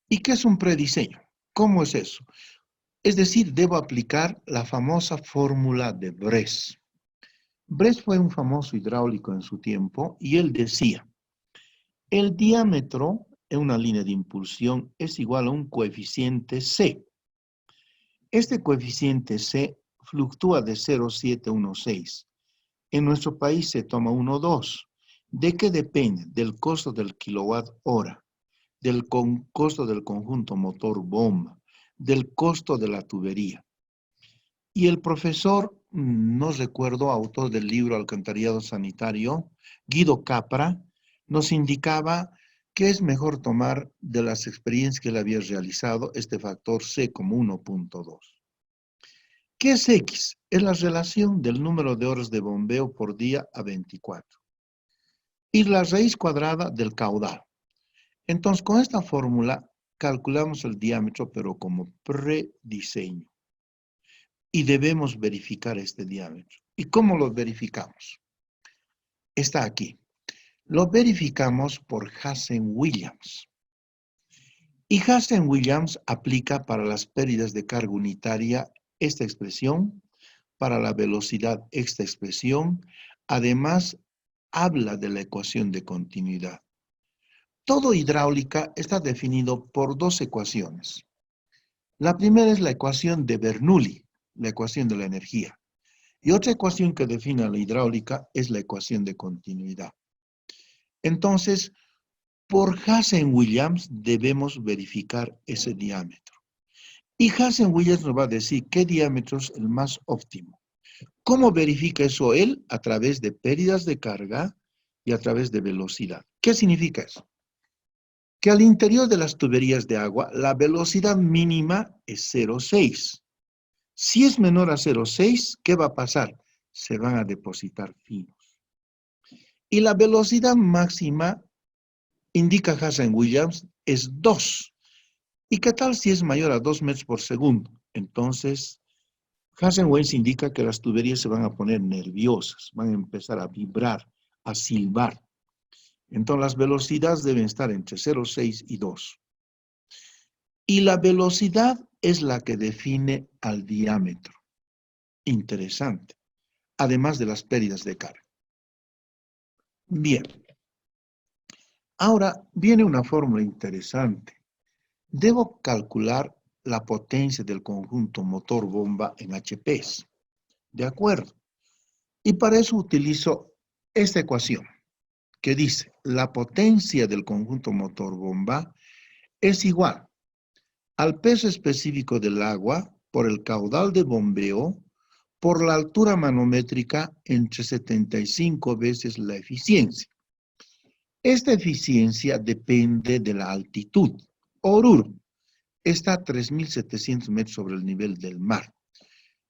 ¿Y qué es un prediseño? ¿Cómo es eso? Es decir, debo aplicar la famosa fórmula de Bress. Bress fue un famoso hidráulico en su tiempo y él decía, el diámetro en una línea de impulsión es igual a un coeficiente C. Este coeficiente C fluctúa de 0,716. En nuestro país se toma 1,2. ¿De qué depende? Del costo del kilowatt hora, del costo del conjunto motor bomba, del costo de la tubería. Y el profesor, no recuerdo, autor del libro Alcantarillado Sanitario, Guido Capra, nos indicaba que es mejor tomar de las experiencias que él había realizado este factor C como 1,2. ¿Qué es X? Es la relación del número de horas de bombeo por día a 24. Y la raíz cuadrada del caudal. Entonces, con esta fórmula calculamos el diámetro, pero como prediseño. Y debemos verificar este diámetro. ¿Y cómo lo verificamos? Está aquí. Lo verificamos por Hazen-Williams. Y Hazen-Williams aplica para las pérdidas de carga unitaria esta expresión, para la velocidad esta expresión, además habla de la ecuación de continuidad. Todo hidráulica está definido por dos ecuaciones. La primera es la ecuación de Bernoulli, la ecuación de la energía. Y otra ecuación que define la hidráulica es la ecuación de continuidad. Entonces, por Hazen-Williams debemos verificar ese diámetro. Y Hazen-Williams nos va a decir qué diámetro es el más óptimo. ¿Cómo verifica eso él? A través de pérdidas de carga y a través de velocidad. ¿Qué significa eso? Que al interior de las tuberías de agua, la velocidad mínima es 0,6. Si es menor a 0,6, ¿qué va a pasar? Se van a depositar finos. Y la velocidad máxima, indica Hazen-Williams, es 2. ¿Y qué tal si es mayor a 2 metros por segundo? Entonces, Hazen-Williams indica que las tuberías se van a poner nerviosas, van a empezar a vibrar, a silbar. Entonces, las velocidades deben estar entre 0,6 y 2. Y la velocidad es la que define al diámetro. Interesante. Además de las pérdidas de carga. Bien. Ahora viene una fórmula interesante. Debo calcular la potencia del conjunto motor-bomba en HPs. ¿De acuerdo? Y para eso utilizo esta ecuación que dice, la potencia del conjunto motor-bomba es igual al peso específico del agua por el caudal de bombeo por la altura manométrica entre 75 veces la eficiencia. Esta eficiencia depende de la altitud. Oruro está a 3.700 metros sobre el nivel del mar.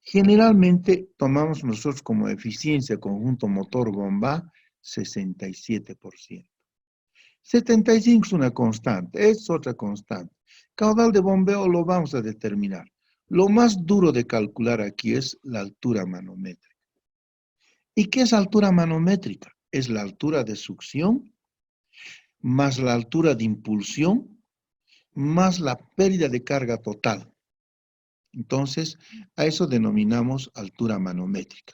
Generalmente tomamos nosotros como eficiencia conjunto motor-bomba 67%. 75 es una constante, es otra constante. Caudal de bombeo lo vamos a determinar. Lo más duro de calcular aquí es la altura manométrica. ¿Y qué es altura manométrica? Es la altura de succión más la altura de impulsión más la pérdida de carga total. Entonces, a eso denominamos altura manométrica.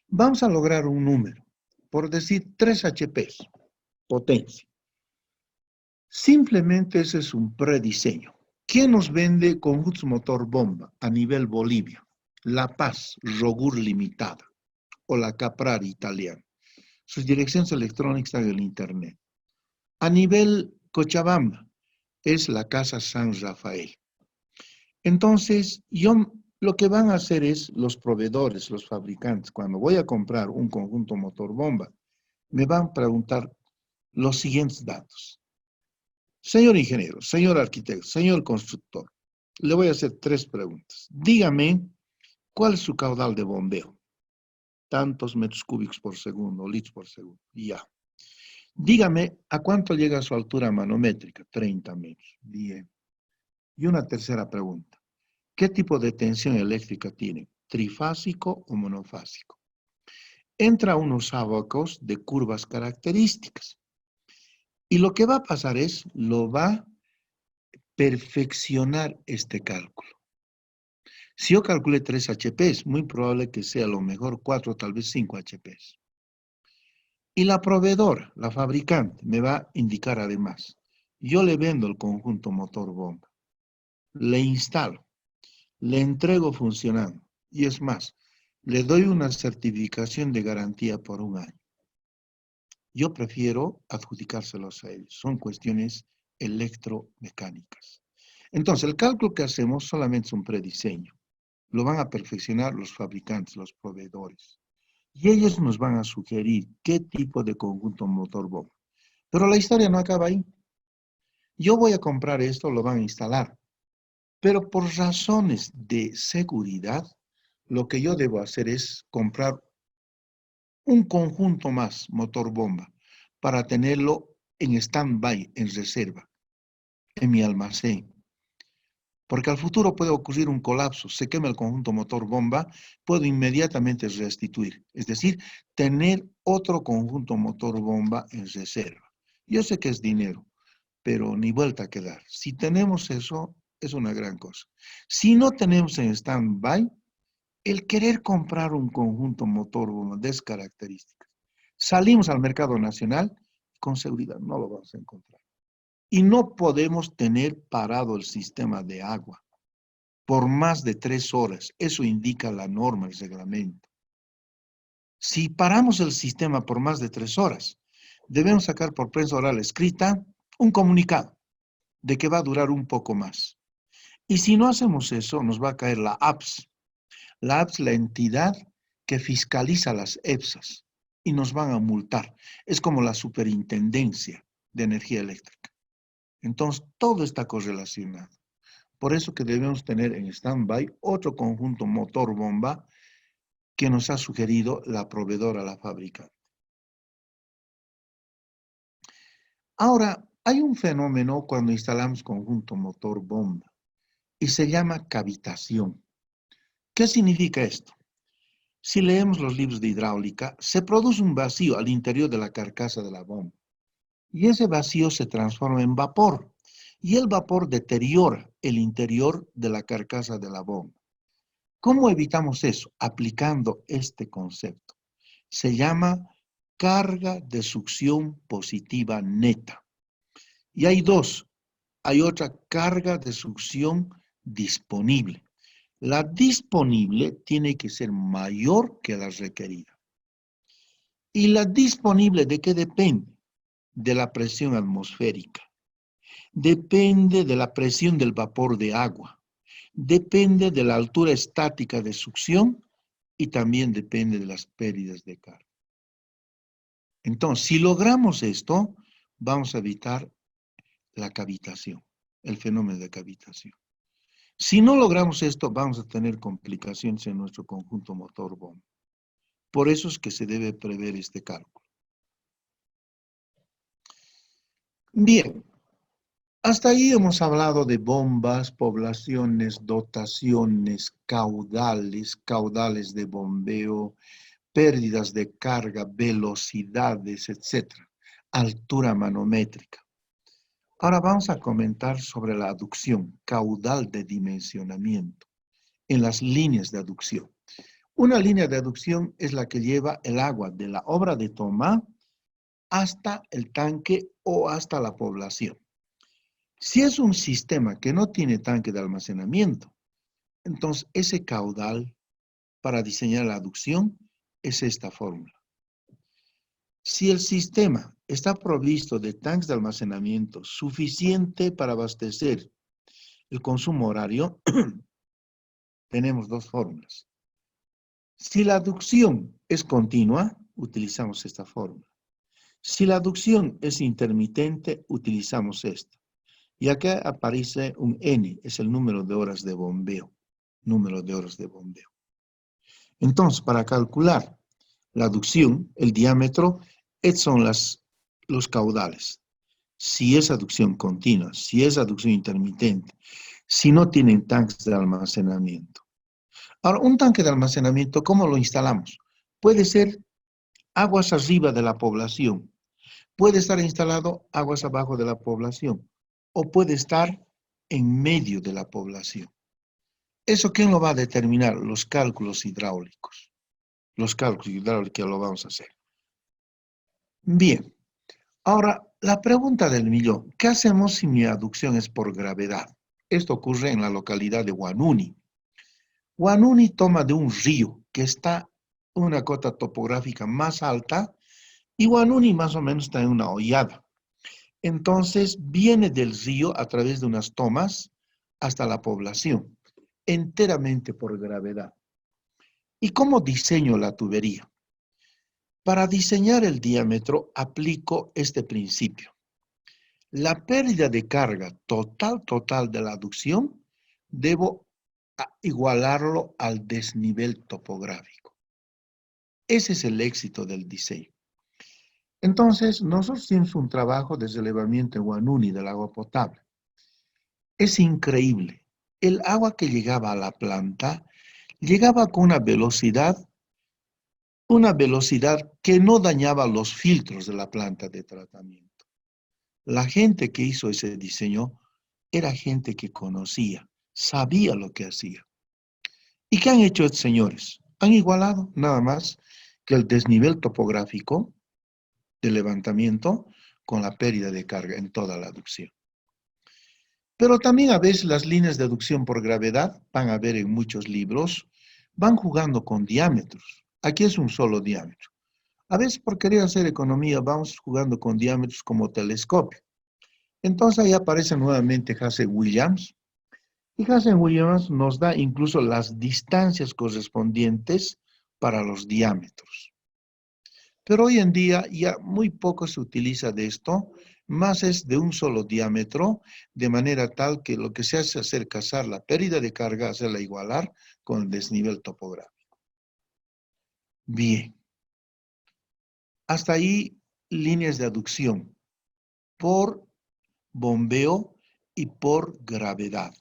Vamos a lograr un número, por decir 3 HP, potencia. Simplemente ese es un prediseño. ¿Quién nos vende conjuntos motor bomba a nivel Bolivia? La Paz, Rogur Limitada, o la Caprari italiana. Sus direcciones electrónicas están en el internet. A nivel Cochabamba, es la Casa San Rafael. Entonces, lo que van a hacer es los proveedores, los fabricantes, cuando voy a comprar un conjunto motor bomba, me van a preguntar los siguientes datos. Señor ingeniero, señor arquitecto, señor constructor, le voy a hacer 3 preguntas. Dígame, ¿cuál es su caudal de bombeo? Tantos metros cúbicos por segundo, litros por segundo, ya. Dígame, ¿a cuánto llega su altura manométrica? 30 metros, bien. Y una tercera pregunta. ¿Qué tipo de tensión eléctrica tiene? ¿Trifásico o monofásico? Entra unos ábacos de curvas características. Y lo que va a pasar es, lo va a perfeccionar este cálculo. Si yo calculé 3 HP, es muy probable que sea a lo mejor 4, tal vez 5 HP. Y la proveedora, la fabricante, me va a indicar además, yo le vendo el conjunto motor bomba, le instalo, le entrego funcionando, y es más, le doy una certificación de garantía por 1 año. Yo prefiero adjudicárselos a ellos, son cuestiones electromecánicas. Entonces, el cálculo que hacemos solamente es un prediseño, lo van a perfeccionar los fabricantes, los proveedores. Y ellos nos van a sugerir qué tipo de conjunto motor bomba. Pero la historia no acaba ahí. Yo voy a comprar esto, lo van a instalar. Pero por razones de seguridad, lo que yo debo hacer es comprar un conjunto más motor bomba para tenerlo en stand-by, en reserva, en mi almacén. Porque al futuro puede ocurrir un colapso, se quema el conjunto motor bomba, puedo inmediatamente restituir. Es decir, tener otro conjunto motor bomba en reserva. Yo sé que es dinero, pero ni vuelta a quedar. Si tenemos eso, es una gran cosa. Si no tenemos en stand-by, el querer comprar un conjunto motor bomba de esas características, salimos al mercado nacional, con seguridad no lo vamos a encontrar. Y no podemos tener parado el sistema de agua por más de 3 horas. Eso indica la norma, el reglamento. Si paramos el sistema por más de 3 horas, debemos sacar por prensa oral escrita un comunicado de que va a durar un poco más. Y si no hacemos eso, nos va a caer la APS. La APS es la entidad que fiscaliza las EPSAs y nos van a multar. Es como la superintendencia de energía eléctrica. Entonces, todo está correlacionado. Por eso que debemos tener en stand-by otro conjunto motor-bomba que nos ha sugerido la proveedora, la fabricante. Ahora, hay un fenómeno cuando instalamos conjunto motor-bomba y se llama cavitación. ¿Qué significa esto? Si leemos los libros de hidráulica, se produce un vacío al interior de la carcasa de la bomba y ese vacío se transforma en vapor y el vapor deteriora el interior de la carcasa de la bomba. ¿Cómo evitamos eso? Aplicando este concepto. Se llama carga de succión positiva neta. Y hay dos. Hay otra carga de succión disponible. La disponible tiene que ser mayor que la requerida. ¿Y la disponible de qué depende? De la presión atmosférica. Depende de la presión del vapor de agua. Depende de la altura estática de succión y también depende de las pérdidas de carga. Entonces, si logramos esto, vamos a evitar la cavitación, el fenómeno de cavitación. Si no logramos esto, vamos a tener complicaciones en nuestro conjunto motor bomba. Por eso es que se debe prever este cálculo. Bien, hasta ahí hemos hablado de bombas, poblaciones, dotaciones, caudales, caudales de bombeo, pérdidas de carga, velocidades, etcétera, altura manométrica. Ahora vamos a comentar sobre la aducción, caudal de dimensionamiento, en las líneas de aducción. Una línea de aducción es la que lleva el agua de la obra de toma hasta el tanque o hasta la población. Si es un sistema que no tiene tanque de almacenamiento, entonces ese caudal para diseñar la aducción es esta fórmula. Si el sistema está provisto de tanques de almacenamiento suficiente para abastecer el consumo horario, tenemos dos fórmulas. Si la aducción es continua, utilizamos esta fórmula. Si la aducción es intermitente, utilizamos esta. Y acá aparece un N, es el número de horas de bombeo. Número de horas de bombeo. Entonces, para calcular la aducción, el diámetro, estos son los caudales. Si es aducción continua, si es aducción intermitente, si no tienen tanques de almacenamiento. Ahora, un tanque de almacenamiento, ¿cómo lo instalamos? Puede ser aguas arriba de la población, puede estar instalado aguas abajo de la población, o puede estar en medio de la población. ¿Eso quién lo va a determinar? Los cálculos hidráulicos. Los cálculos hidráulicos lo vamos a hacer. Bien, ahora la pregunta del millón, ¿qué hacemos si mi aducción es por gravedad? Esto ocurre en la localidad de Huanuni. Huanuni toma de un río que está en una cota topográfica más alta y Huanuni más o menos está en una hollada. Entonces viene del río a través de unas tomas hasta la población, enteramente por gravedad. ¿Y cómo diseño la tubería? Para diseñar el diámetro aplico este principio. La pérdida de carga total de la aducción debo igualarlo al desnivel topográfico. Ese es el éxito del diseño. Entonces, nosotros hicimos un trabajo de relevamiento en Huanuni del agua potable. Es increíble. El agua que llegaba a la planta llegaba con una velocidad que no dañaba los filtros de la planta de tratamiento. La gente que hizo ese diseño era gente que conocía, sabía lo que hacía. ¿Y qué han hecho estos señores? Han igualado nada más que el desnivel topográfico de levantamiento con la pérdida de carga en toda la aducción. Pero también a veces las líneas de aducción por gravedad, van a ver en muchos libros, van jugando con diámetros. Aquí es un solo diámetro. A veces por querer hacer economía vamos jugando con diámetros como telescopio. Entonces ahí aparece nuevamente Hasse-Williams. Y Hasse-Williams nos da incluso las distancias correspondientes para los diámetros. Pero hoy en día ya muy poco se utiliza de esto, más es de un solo diámetro, de manera tal que lo que se hace es hacer casar la pérdida de carga, hacerla igualar con el desnivel topográfico. Bien. Hasta ahí líneas de aducción por bombeo y por gravedad,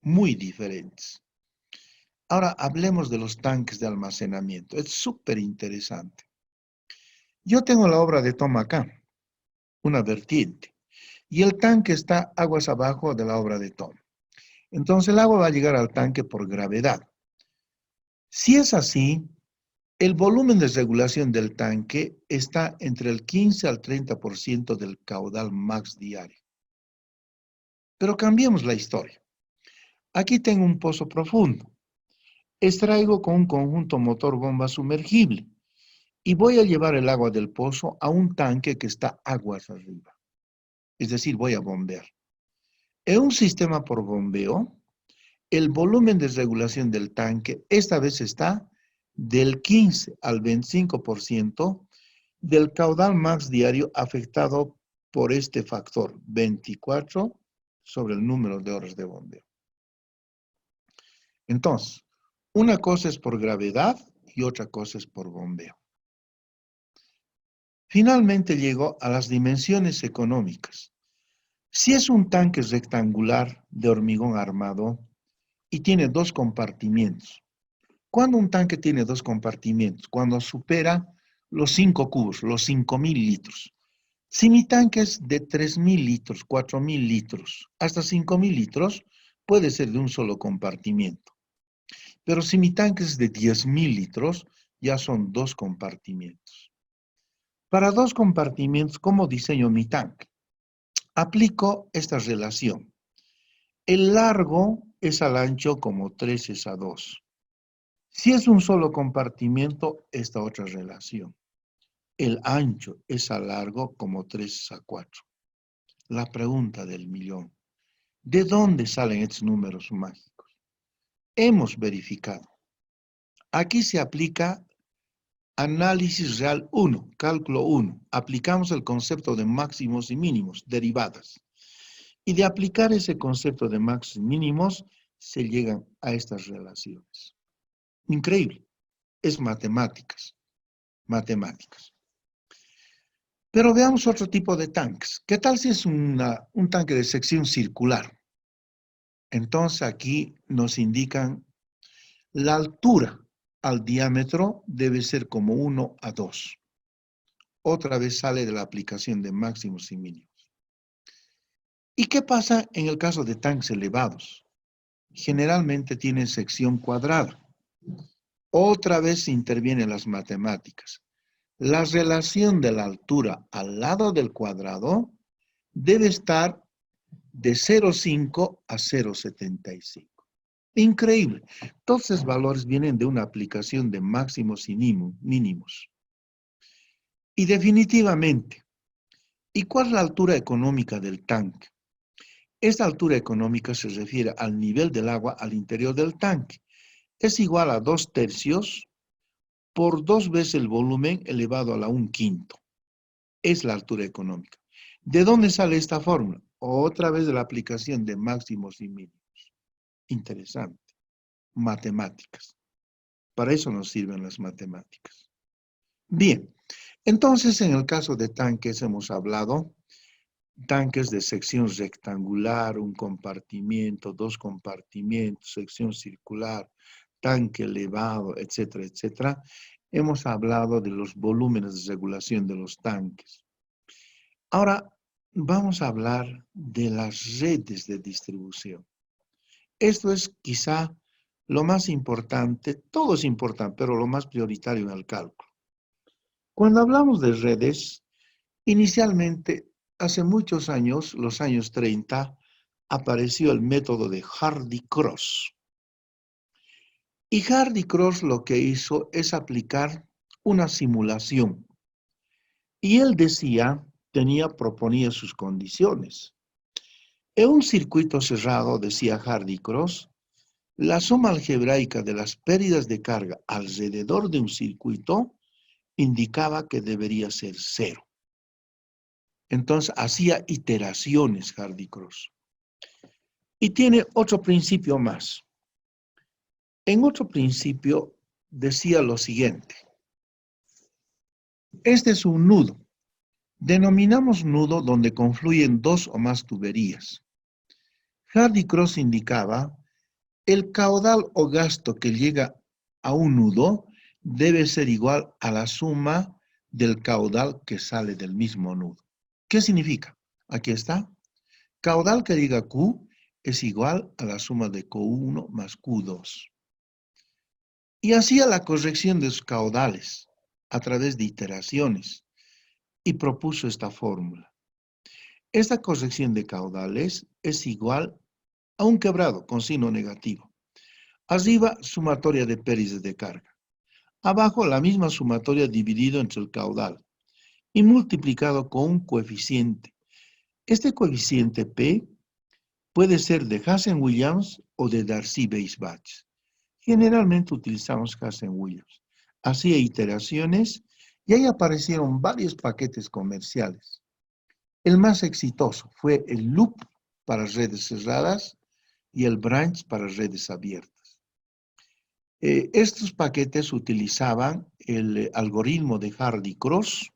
muy diferentes. Ahora hablemos de los tanques de almacenamiento. Es súper interesante. Yo tengo la obra de toma acá, una vertiente, y el tanque está aguas abajo de la obra de toma. Entonces el agua va a llegar al tanque por gravedad. Si es así, el volumen de regulación del tanque está entre el 15 al 30% del caudal max diario. Pero cambiemos la historia. Aquí tengo un pozo profundo. Extraigo con un conjunto motor-bomba sumergible y voy a llevar el agua del pozo a un tanque que está aguas arriba. Es decir, voy a bombear. En un sistema por bombeo, el volumen de regulación del tanque esta vez está del 15 al 25% del caudal max diario afectado por este factor 24 sobre el número de horas de bombeo. Entonces, una cosa es por gravedad y otra cosa es por bombeo. Finalmente llego a las dimensiones económicas. Si es un tanque rectangular de hormigón armado y tiene dos compartimientos. ¿Cuándo un tanque tiene dos compartimientos? Cuando supera los 5 cubos, los 5.000 litros. Si mi tanque es de 3.000 litros, 4.000 litros, hasta 5.000 litros, puede ser de un solo compartimiento. Pero si mi tanque es de 10.000 litros, ya son dos compartimientos. Para dos compartimientos, ¿cómo diseño mi tanque? Aplico esta relación. El largo es al ancho como 3 es a 2. Si es un solo compartimiento, esta otra relación. El ancho es al largo como 3 es a 4. La pregunta del millón. ¿De dónde salen estos números mágicos? Hemos verificado. Aquí se aplica análisis real 1, cálculo 1. Aplicamos el concepto de máximos y mínimos, derivadas. Y de aplicar ese concepto de máximos y mínimos, se llegan a estas relaciones. Increíble. Es matemáticas. Matemáticas. Pero veamos otro tipo de tanques. ¿Qué tal si es un tanque de sección circular? Entonces aquí nos indican la altura al diámetro debe ser como 1 a 2. Otra vez sale de la aplicación de máximos y mínimos. ¿Y qué pasa en el caso de tanques elevados? Generalmente tienen sección cuadrada. Otra vez intervienen las matemáticas. La relación de la altura al lado del cuadrado debe estar de 0,5 a 0,75. Increíble. Todos esos valores vienen de una aplicación de máximos y mínimos. Y definitivamente, ¿y cuál es la altura económica del tanque? Esta altura económica se refiere al nivel del agua al interior del tanque. Es igual a 2/3 por 2 veces el volumen elevado a la 1/5. Es la altura económica. ¿De dónde sale esta fórmula? Otra vez de la aplicación de máximos y mínimos. Interesante. Matemáticas. Para eso nos sirven las matemáticas. Bien, entonces en el caso de tanques hemos hablado, tanques de sección rectangular, un compartimiento, dos compartimientos, sección circular, tanque elevado, etcétera, etcétera. Hemos hablado de los volúmenes de regulación de los tanques. Ahora vamos a hablar de las redes de distribución. Esto es quizá lo más importante, todo es importante, pero lo más prioritario en el cálculo. Cuando hablamos de redes, inicialmente, hace muchos años, los años 30, apareció el método de Hardy-Cross. Y Hardy-Cross lo que hizo es aplicar una simulación. Y él proponía sus condiciones. En un circuito cerrado, decía Hardy-Cross, la suma algebraica de las pérdidas de carga alrededor de un circuito indicaba que debería ser 0. Entonces hacía iteraciones Hardy-Cross. Y tiene otro principio más. En otro principio decía lo siguiente. Este es un nudo. Denominamos nudo donde confluyen dos o más tuberías. Hardy-Cross indicaba el caudal o gasto que llega a un nudo debe ser igual a la suma del caudal que sale del mismo nudo. ¿Qué significa? Aquí está. Caudal que diga Q es igual a la suma de Q1 más Q2. Y hacía la corrección de sus caudales a través de iteraciones y propuso esta fórmula. Esta corrección de caudales es igual a un quebrado con signo negativo. Arriba, sumatoria de pérdidas de carga. Abajo, la misma sumatoria dividido entre el caudal y multiplicado con un coeficiente. Este coeficiente P puede ser de Hazen-Williams o de Darcy-Weisbach. Generalmente utilizamos Hazen-Williams. Hacía iteraciones y ahí aparecieron varios paquetes comerciales. El más exitoso fue el loop para redes cerradas y el branch para redes abiertas. Estos paquetes utilizaban el algoritmo de Hardy-Cross,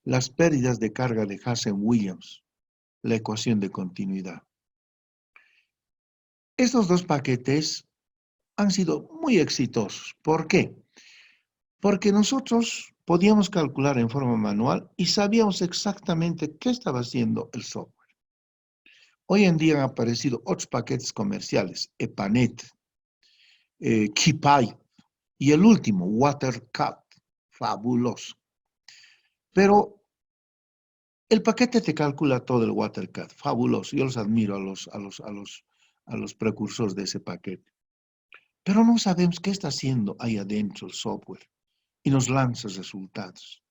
las pérdidas de carga de Hazen-Williams la ecuación de continuidad. Estos dos paquetes han sido muy exitosos. ¿Por qué? Porque nosotros podíamos calcular en forma manual y sabíamos exactamente qué estaba haciendo el software. Hoy en día han aparecido otros paquetes comerciales, EPANET, KeyPipe y el último, WaterCat, fabuloso. Pero el paquete te calcula todo el WaterCat, fabuloso. Yo los admiro a los precursores de ese paquete. Pero no sabemos qué está haciendo ahí adentro el software y nos lanza resultados.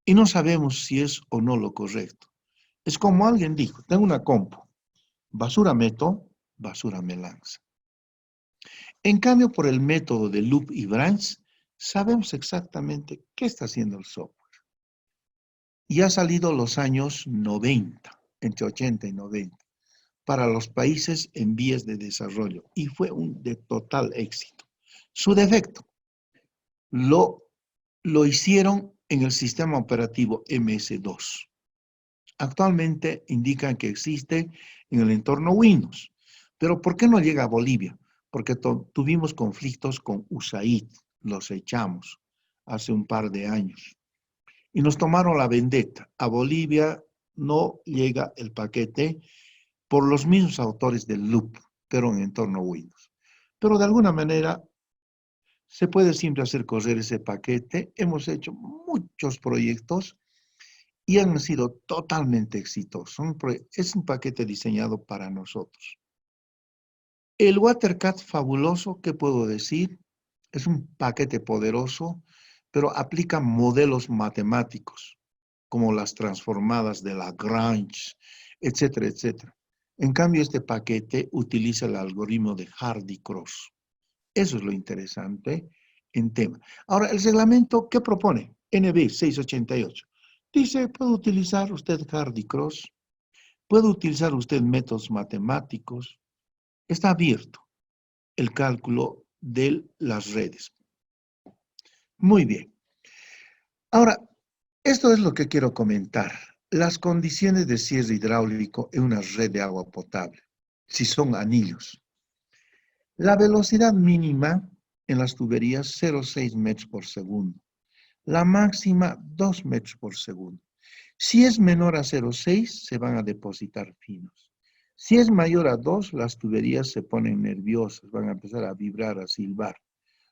Y no sabemos si es o no lo correcto. Es como alguien dijo, tengo una compu, basura meto, basura me lanza. En cambio, por el método de loop y branch, sabemos exactamente qué está haciendo el software. Y ha salido los años 90, entre 80 y 90, para los países en vías de desarrollo, y fue un de total éxito. Su defecto, lo hicieron en el sistema operativo MS-2. Actualmente indican que existe en el entorno Windows. Pero ¿por qué no llega a Bolivia? Porque tuvimos conflictos con USAID, los echamos hace un par de años. Y nos tomaron la vendetta. A Bolivia no llega el paquete por los mismos autores del loop, pero en entorno Windows. Pero de alguna manera se puede siempre hacer correr ese paquete. Hemos hecho muchos proyectos y han sido totalmente exitosos. Es un paquete diseñado para nosotros. El WaterCat fabuloso, ¿qué puedo decir? Es un paquete poderoso, pero aplica modelos matemáticos, como las transformadas de Lagrange, etcétera, etcétera. En cambio, este paquete utiliza el algoritmo de Hardy-Cross. Eso es lo interesante en tema. Ahora, el reglamento, ¿qué propone? NB 688. Dice, puede utilizar usted Hardy-Cross, puede utilizar usted métodos matemáticos. Está abierto el cálculo de las redes. Muy bien. Ahora, esto es lo que quiero comentar. Las condiciones de cierre hidráulico en una red de agua potable, si son anillos. La velocidad mínima en las tuberías, 0,6 metros por segundo. La máxima, 2 metros por segundo. Si es menor a 0,6, se van a depositar finos. Si es mayor a 2, las tuberías se ponen nerviosas, van a empezar a vibrar, a silbar.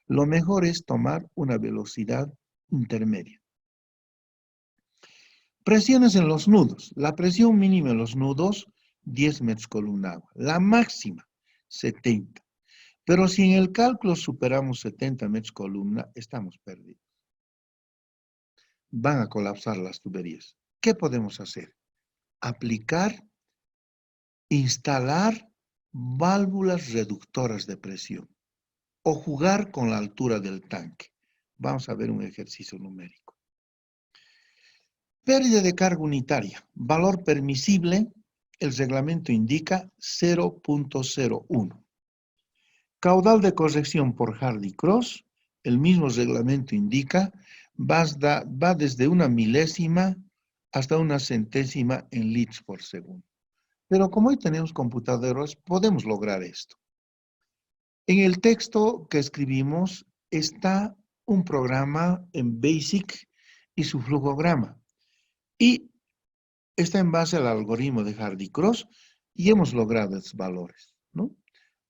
Lo mejor es tomar una velocidad intermedia. Presiones en los nudos. La presión mínima en los nudos, 10 metros columna agua. La máxima, 70. Pero si en el cálculo superamos 70 metros columna, estamos perdidos. Van a colapsar las tuberías. ¿Qué podemos hacer? Aplicar, instalar válvulas reductoras de presión o jugar con la altura del tanque. Vamos a ver un ejercicio numérico. Pérdida de carga unitaria. Valor permisible, el reglamento indica 0.01. Caudal de corrección por Hardy-Cross, el mismo reglamento indica, va desde una milésima hasta una centésima en litros por segundo. Pero como hoy tenemos computadoras, podemos lograr esto. En el texto que escribimos está un programa en BASIC y su flujograma. Y está en base al algoritmo de Hardy-Cross y hemos logrado esos valores, ¿no?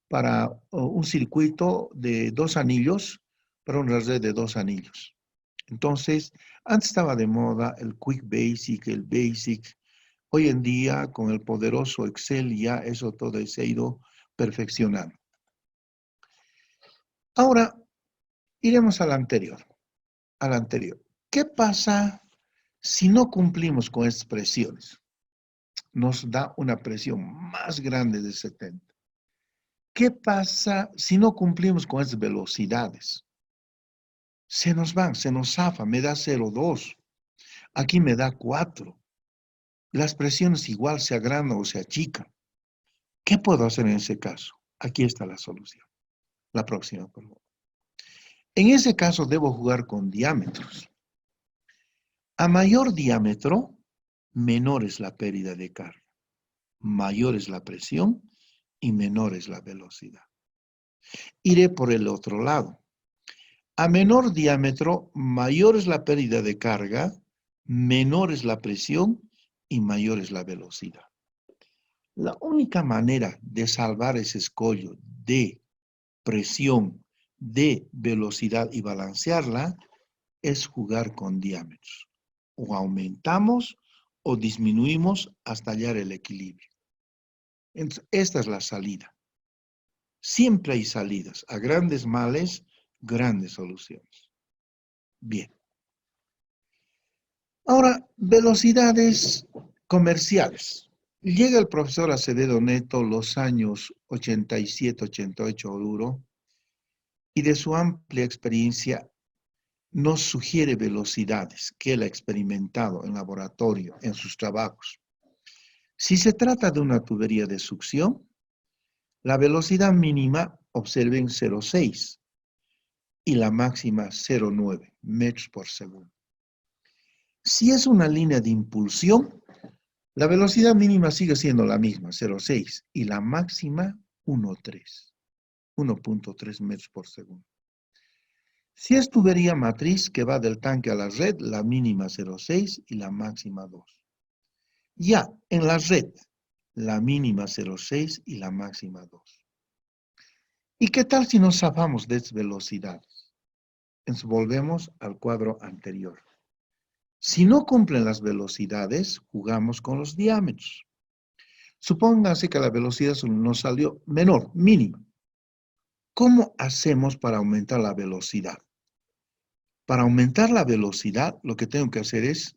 Para un circuito de 2 anillos, para una red de 2 anillos. Entonces, antes estaba de moda el Quick Basic, el Basic. Hoy en día, con el poderoso Excel, ya eso todo se ha ido perfeccionando. Ahora, iremos al anterior. ¿Qué pasa si no cumplimos con estas presiones? Nos da una presión más grande de 70. ¿Qué pasa si no cumplimos con estas velocidades? Se nos van, se nos zafa, me da 0,2. Aquí me da 4. Las presiones igual se agrandan o se achican. ¿Qué puedo hacer en ese caso? Aquí está la solución. La próxima, por favor. En ese caso debo jugar con diámetros. A mayor diámetro, menor es la pérdida de carga, mayor es la presión y menor es la velocidad. Iré por el otro lado. A menor diámetro, mayor es la pérdida de carga, menor es la presión y mayor es la velocidad. La única manera de salvar ese escollo de presión, de velocidad y balancearla es jugar con diámetros. O aumentamos o disminuimos hasta hallar el equilibrio. Entonces, esta es la salida. Siempre hay salidas. A grandes males, grandes soluciones. Bien. Ahora, velocidades comerciales. Llega el profesor Acevedo Neto los años 87, 88 duro, y de su amplia experiencia nos sugiere velocidades que él ha experimentado en laboratorio, en sus trabajos. Si se trata de una tubería de succión, la velocidad mínima, observen 0,6 y la máxima 0,9 metros por segundo. Si es una línea de impulsión, la velocidad mínima sigue siendo la misma, 0,6, y la máxima 1,3 metros por segundo. Si es tubería matriz que va del tanque a la red, la mínima 0,6 y la máxima 2. Ya en la red, la mínima 0,6 y la máxima 2. ¿Y qué tal si nos zafamos de velocidades? Entonces volvemos al cuadro anterior. Si no cumplen las velocidades, jugamos con los diámetros. Supóngase que la velocidad nos salió menor, mínima. ¿Cómo hacemos para aumentar la velocidad? Para aumentar la velocidad, lo que tengo que hacer es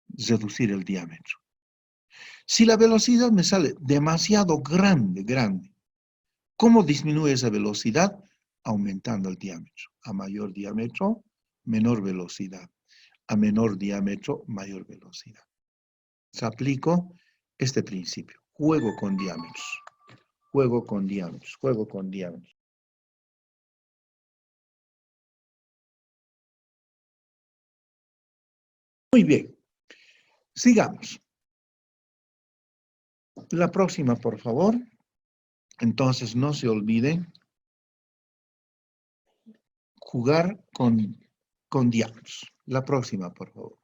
reducir el diámetro. Si la velocidad me sale demasiado grande, ¿cómo disminuye esa velocidad? Aumentando el diámetro. A mayor diámetro, menor velocidad. A menor diámetro, mayor velocidad. Se aplico este principio. Juego con diámetros. Juego con diámetros. Juego con diámetros. Muy bien. Sigamos. La próxima, por favor. Entonces, no se olviden jugar con diámetros. La próxima, por favor.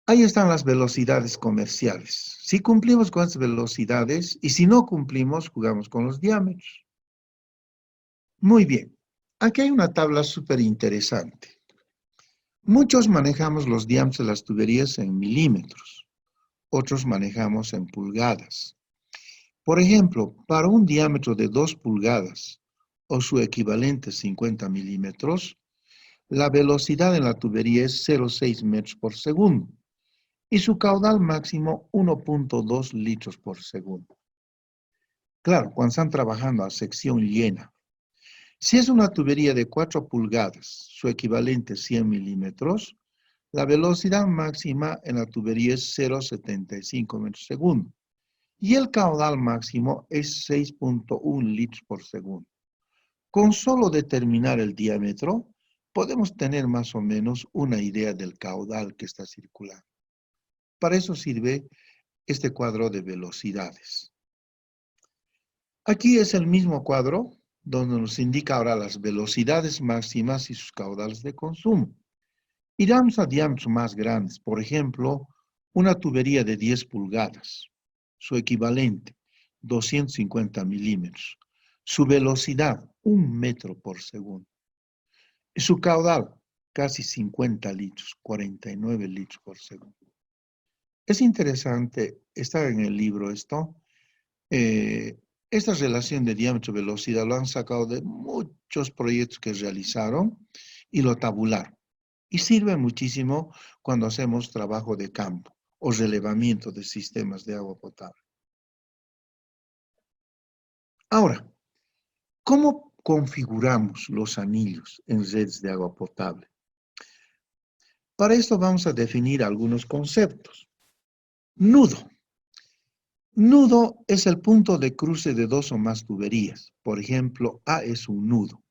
Ahí están las velocidades comerciales. Si cumplimos con esas velocidades y si no cumplimos, jugamos con los diámetros. Muy bien. Aquí hay una tabla súper interesante. Muchos manejamos los diámetros de las tuberías en milímetros. Otros manejamos en pulgadas. Por ejemplo, para un diámetro de 2 pulgadas o su equivalente 50 milímetros, la velocidad en la tubería es 0,6 metros por segundo y su caudal máximo 1,2 litros por segundo. Claro, cuando están trabajando a sección llena. Si es una tubería de 4 pulgadas, su equivalente 100 milímetros, la velocidad máxima en la tubería es 0,75 metros por segundo y el caudal máximo es 6,1 litros por segundo. Con solo determinar el diámetro, podemos tener más o menos una idea del caudal que está circulando. Para eso sirve este cuadro de velocidades. Aquí es el mismo cuadro donde nos indica ahora las velocidades máximas y sus caudales de consumo. Iremos a diámetros más grandes, por ejemplo, una tubería de 10 pulgadas, su equivalente, 250 milímetros, su velocidad, 1 metro por segundo, y su caudal, casi 50 litros, 49 litros por segundo. Es interesante, está en el libro esto, esta relación de diámetro-velocidad lo han sacado de muchos proyectos que realizaron y lo tabularon. Y sirve muchísimo cuando hacemos trabajo de campo o relevamiento de sistemas de agua potable. Ahora, ¿cómo configuramos los anillos en redes de agua potable? Para esto vamos a definir algunos conceptos. Nudo. Nudo es el punto de cruce de 2 o más tuberías. Por ejemplo, A es un nudo,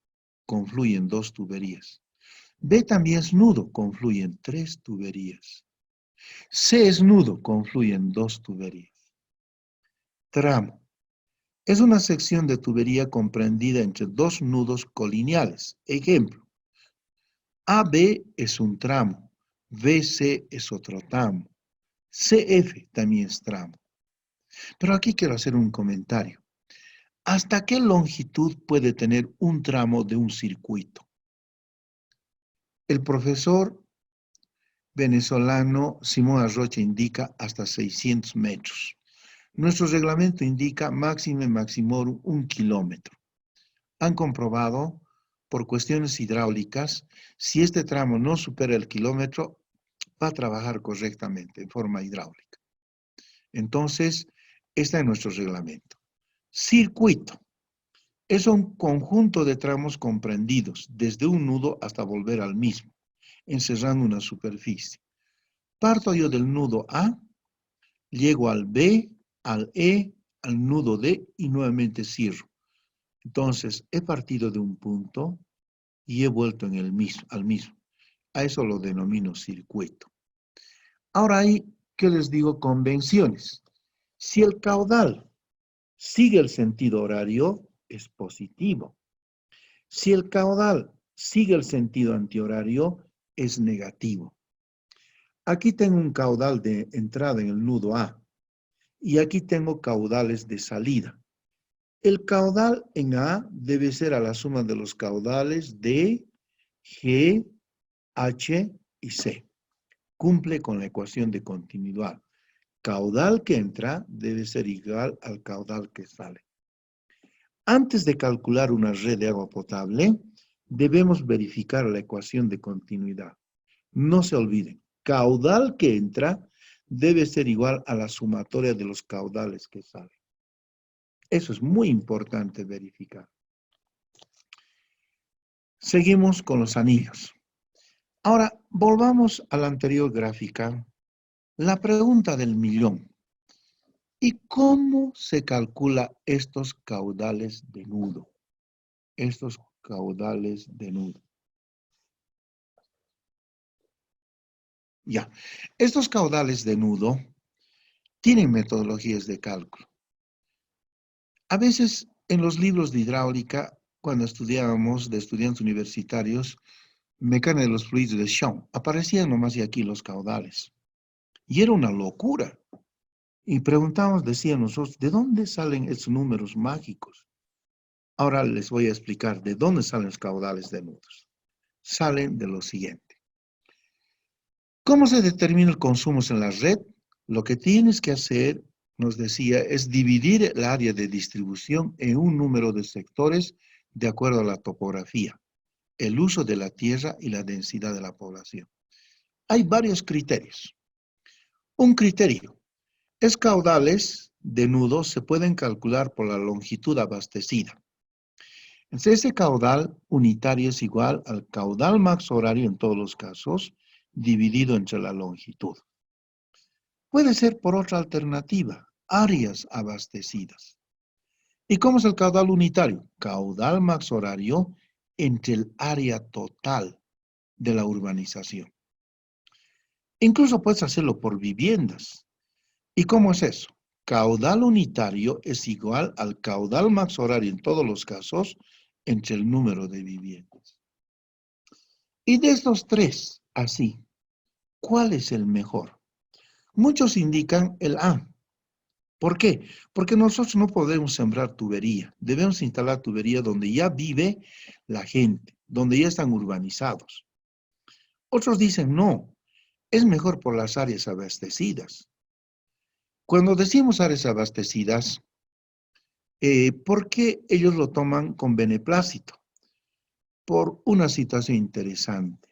confluyen 2 tuberías. B también es nudo, confluyen 3 tuberías. C es nudo, confluyen dos tuberías. Tramo. Es una sección de tubería comprendida entre dos nudos colineales. Ejemplo, AB es un tramo, BC es otro tramo, CF también es tramo. Pero aquí quiero hacer un comentario. ¿Hasta qué longitud puede tener un tramo de un circuito? El profesor venezolano Simón Arrocha indica hasta 600 metros. Nuestro reglamento indica máximo y maximorum 1 kilómetro. Han comprobado, por cuestiones hidráulicas, si este tramo no supera el kilómetro, va a trabajar correctamente en forma hidráulica. Entonces, está en nuestro reglamento. Circuito. Es un conjunto de tramos comprendidos desde un nudo hasta volver al mismo, encerrando una superficie. Parto yo del nudo A, llego al B, al E, al nudo D y nuevamente cierro. Entonces, he partido de un punto y he vuelto al mismo. A eso lo denomino circuito. Ahora ahí, ¿qué les digo? Convenciones. Si el caudal sigue el sentido horario, es positivo. Si el caudal sigue el sentido antihorario, es negativo. Aquí tengo un caudal de entrada en el nudo A y aquí tengo caudales de salida. El caudal en A debe ser a la suma de los caudales D, G, H y C. Cumple con la ecuación de continuidad. Caudal que entra debe ser igual al caudal que sale. Antes de calcular una red de agua potable, debemos verificar la ecuación de continuidad. No se olviden, caudal que entra debe ser igual a la sumatoria de los caudales que salen. Eso es muy importante verificar. Seguimos con los anillos. Ahora, volvamos a la anterior gráfica. La pregunta del millón. ¿Y cómo se calcula estos caudales de nudo? Estos caudales de nudo. Ya, estos caudales de nudo tienen metodologías de cálculo. A veces en los libros de hidráulica, cuando estudiábamos de estudiantes universitarios, mecánica de los fluidos de Schoen, aparecían nomás y aquí los caudales. Y era una locura. Y preguntábamos, decían nosotros, ¿de dónde salen esos números mágicos? Ahora les voy a explicar de dónde salen los caudales de nudos. Salen de lo siguiente. ¿Cómo se determina el consumo en la red? Lo que tienes que hacer, nos decía, es dividir el área de distribución en un número de sectores de acuerdo a la topografía, el uso de la tierra y la densidad de la población. Hay varios criterios. Un criterio es caudales de nudos se pueden calcular por la longitud abastecida. Entonces, ese caudal unitario es igual al caudal max horario en todos los casos, dividido entre la longitud. Puede ser por otra alternativa, áreas abastecidas. ¿Y cómo es el caudal unitario? Caudal max horario entre el área total de la urbanización. Incluso puedes hacerlo por viviendas. ¿Y cómo es eso? Caudal unitario es igual al caudal max horario en todos los casos entre el número de viviendas. Y de estos tres, así, ¿cuál es el mejor? Muchos indican el A. ¿Por qué? Porque nosotros no podemos sembrar tubería. Debemos instalar tubería donde ya vive la gente, donde ya están urbanizados. Otros dicen no, es mejor por las áreas abastecidas. Cuando decimos áreas abastecidas, ¿por qué ellos lo toman con beneplácito? Por una situación interesante.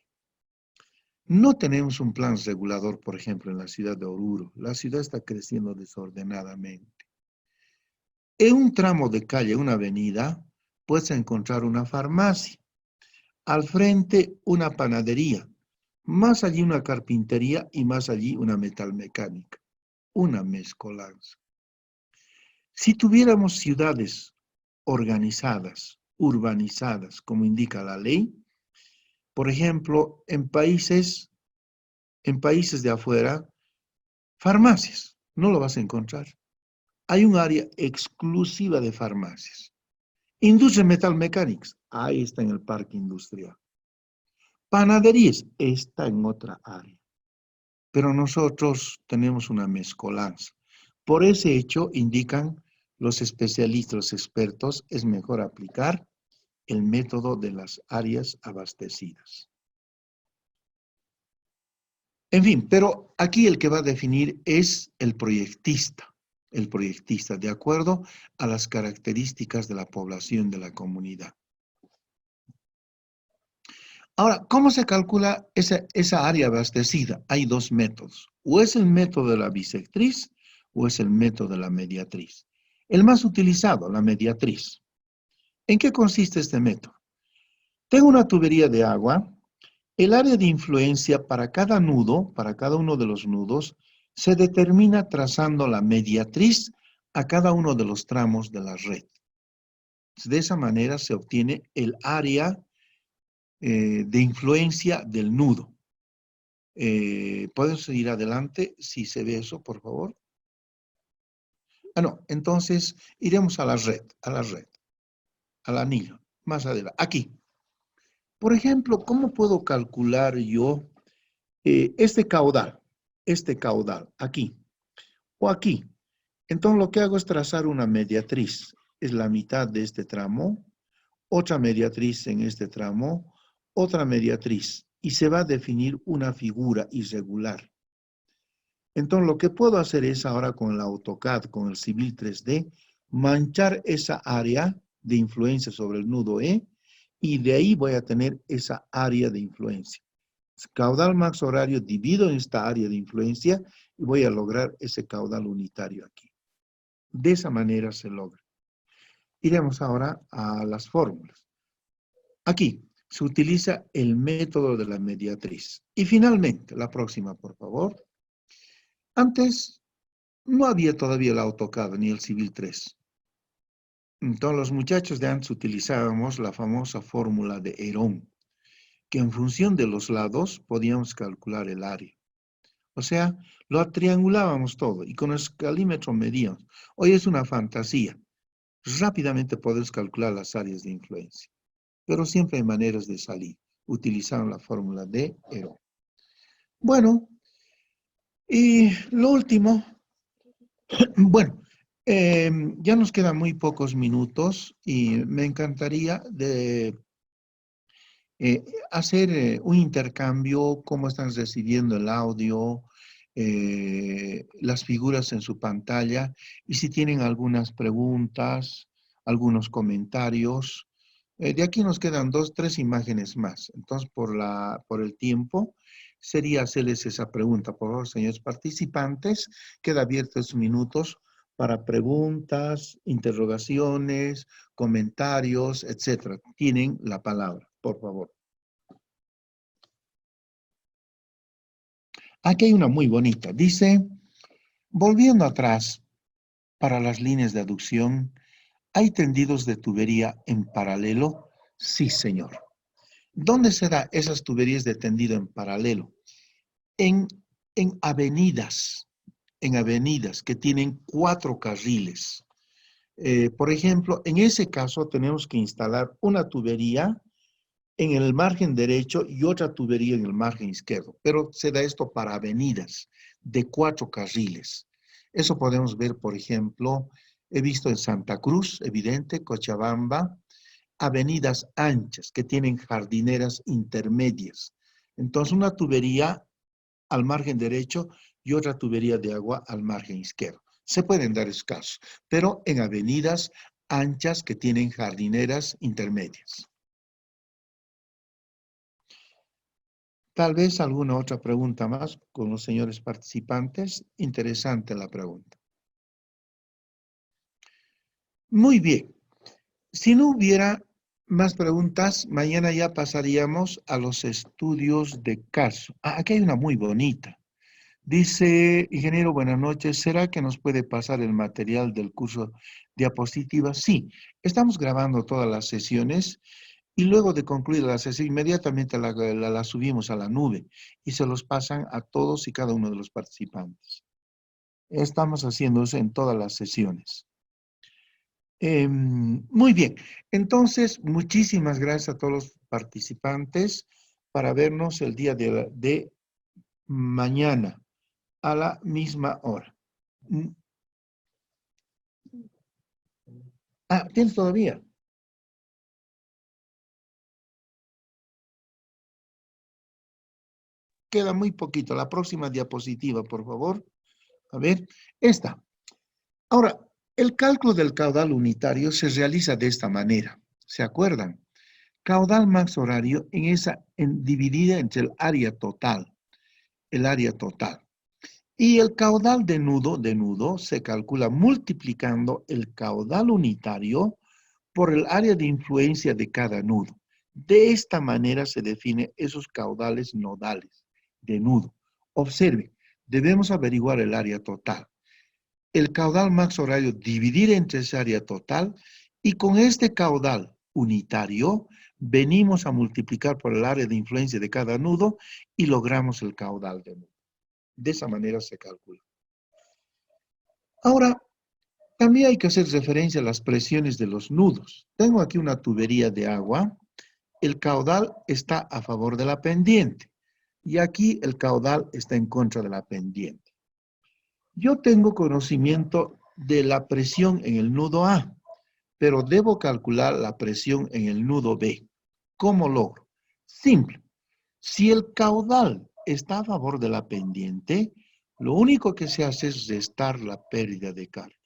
No tenemos un plan regulador, por ejemplo, en la ciudad de Oruro. La ciudad está creciendo desordenadamente. En un tramo de calle, una avenida, puedes encontrar una farmacia. Al frente, una panadería. Más allí, una carpintería y más allí, una metalmecánica. Una mezcolanza. Si tuviéramos ciudades organizadas, urbanizadas, como indica la ley, por ejemplo, en países de afuera, Farmacias, no lo vas a encontrar. Hay un área exclusiva de farmacias. Industria Metal Mechanics, ahí está en el parque industrial. Panaderías, está en otra área. Pero nosotros tenemos una mezcolanza. Por ese hecho, indican los especialistas, los expertos, es mejor aplicar el método de las áreas abastecidas. En fin, pero aquí el que va a definir es el proyectista, de acuerdo a las características de la población de la comunidad. Ahora, ¿cómo se calcula esa área abastecida? Hay dos métodos. O es el método de la bisectriz o es el método de la mediatriz. El más utilizado, la mediatriz. ¿En qué consiste este método? Tengo una tubería de agua. El área de influencia para cada nudo, para cada uno de los nudos, se determina trazando la mediatriz a cada uno de los tramos de la red. De esa manera se obtiene el área de influencia del nudo. ¿Puedes ir adelante si se ve eso, por favor? Ah, no, entonces iremos a la red, al anillo, más adelante, aquí. Por ejemplo, ¿cómo puedo calcular yo este caudal, aquí, o aquí? Entonces lo que hago es trazar una mediatriz, es la mitad de este tramo, otra mediatriz en este tramo, otra mediatriz, y se va a definir una figura irregular. Entonces lo que puedo hacer es ahora con el AutoCAD, con el Civil 3D, manchar esa área de influencia sobre el nudo E, y de ahí voy a tener esa área de influencia. Caudal max horario divido en esta área de influencia y voy a lograr ese caudal unitario aquí. De esa manera se logra. Iremos ahora a las fórmulas. Aquí se utiliza el método de la mediatriz. Y finalmente, la próxima, por favor. Antes no había todavía el AutoCAD ni el Civil 3. Entonces los muchachos de antes utilizábamos la famosa fórmula de Herón, que en función de los lados podíamos calcular el área. O sea, lo triangulábamos todo y con el escalímetro medíamos. Hoy es una fantasía. Rápidamente podemos calcular las áreas de influencia, pero siempre hay maneras de salir. Utilizaron la fórmula de Herón. Bueno, y lo último, bueno, ya nos quedan muy pocos minutos y me encantaría de hacer un intercambio, cómo están recibiendo el audio, las figuras en su pantalla, y si tienen algunas preguntas, algunos comentarios. De aquí nos quedan 2, 3 imágenes más. Entonces, por el tiempo, sería hacerles esa pregunta. Por favor, señores participantes, queda abiertos minutos para preguntas, interrogaciones, comentarios, etcétera. Tienen la palabra, por favor. Aquí hay una muy bonita. Dice, volviendo atrás, para las líneas de aducción, ¿hay tendidos de tubería en paralelo? Sí, señor. ¿Dónde se da esas tuberías de tendido en paralelo? En, en avenidas que tienen 4 carriles. Por ejemplo, en ese caso tenemos que instalar una tubería en el margen derecho y otra tubería en el margen izquierdo, pero se da esto para avenidas de 4 carriles. Eso podemos ver, por ejemplo, he visto en Santa Cruz, evidente, Cochabamba, avenidas anchas que tienen jardineras intermedias. Entonces, una tubería al margen derecho y otra tubería de agua al margen izquierdo. Se pueden dar esos casos, pero en avenidas anchas que tienen jardineras intermedias. Tal vez alguna otra pregunta más con los señores participantes. Interesante la pregunta. Muy bien. Si no hubiera más preguntas, mañana ya pasaríamos a los estudios de caso. Aquí hay una muy bonita. Dice, ingeniero, buenas noches. ¿Será que nos puede pasar el material del curso diapositivas? Sí, estamos grabando todas las sesiones y luego de concluir la sesión, inmediatamente la subimos a la nube y se los pasan a todos y cada uno de los participantes. Estamos haciendo eso en todas las sesiones. Muy bien. Entonces, muchísimas gracias a todos los participantes para vernos el día de mañana a la misma hora. Ah, ¿tienes todavía? Queda muy poquito. La próxima diapositiva, por favor. A ver, esta. Ahora, el cálculo del caudal unitario se realiza de esta manera. ¿Se acuerdan? Caudal max horario dividida entre el área total. Y el caudal de nudo se calcula multiplicando el caudal unitario por el área de influencia de cada nudo. De esta manera se definen esos caudales nodales de nudo. Observe, debemos averiguar el área total. El caudal max horario dividir entre esa área total y con este caudal unitario venimos a multiplicar por el área de influencia de cada nudo y logramos el caudal de nudo. De esa manera se calcula. Ahora, también hay que hacer referencia a las presiones de los nudos. Tengo aquí una tubería de agua. El caudal está a favor de la pendiente y aquí el caudal está en contra de la pendiente. Yo tengo conocimiento de la presión en el nudo A, pero debo calcular la presión en el nudo B. ¿Cómo logro? Simple. Si el caudal está a favor de la pendiente, lo único que se hace es restar la pérdida de carga.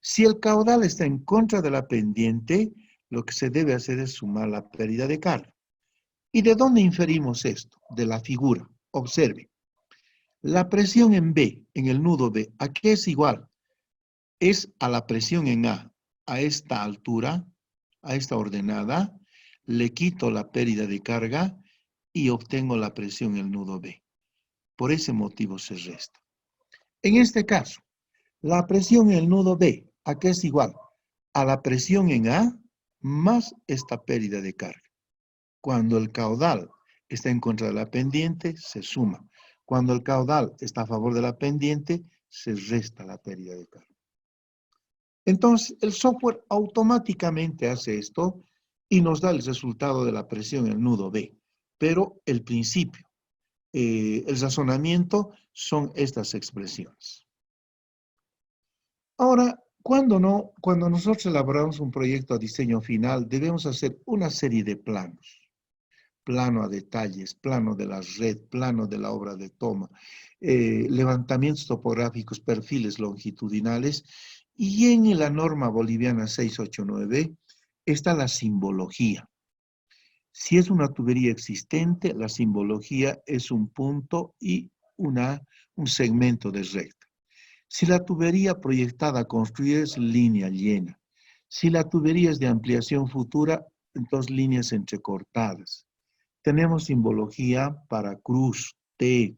Si el caudal está en contra de la pendiente, lo que se debe hacer es sumar la pérdida de carga. ¿Y de dónde inferimos esto? De la figura. Observe. La presión en B, en el nudo B, ¿a qué es igual? Es a la presión en a esta altura, a esta ordenada, le quito la pérdida de carga y obtengo la presión en el nudo B. Por ese motivo se resta. En este caso, la presión en el nudo B, ¿a qué es igual? A la presión en A más esta pérdida de carga. Cuando el caudal está en contra de la pendiente, se suma. Cuando el caudal está a favor de la pendiente, se resta la pérdida de carga. Entonces, el software automáticamente hace esto y nos da el resultado de la presión en el nudo B. Pero el principio, el razonamiento son estas expresiones. Ahora, cuando nosotros elaboramos un proyecto a diseño final, debemos hacer una serie de planos. Plano a detalles, plano de la red, plano de la obra de toma, levantamientos topográficos, perfiles longitudinales, y en la norma boliviana 689 está la simbología. Si es una tubería existente, la simbología es un punto y un segmento de recta. Si la tubería proyectada a construir es línea llena. Si la tubería es de ampliación futura, entonces líneas entrecortadas. Tenemos simbología para cruz, T,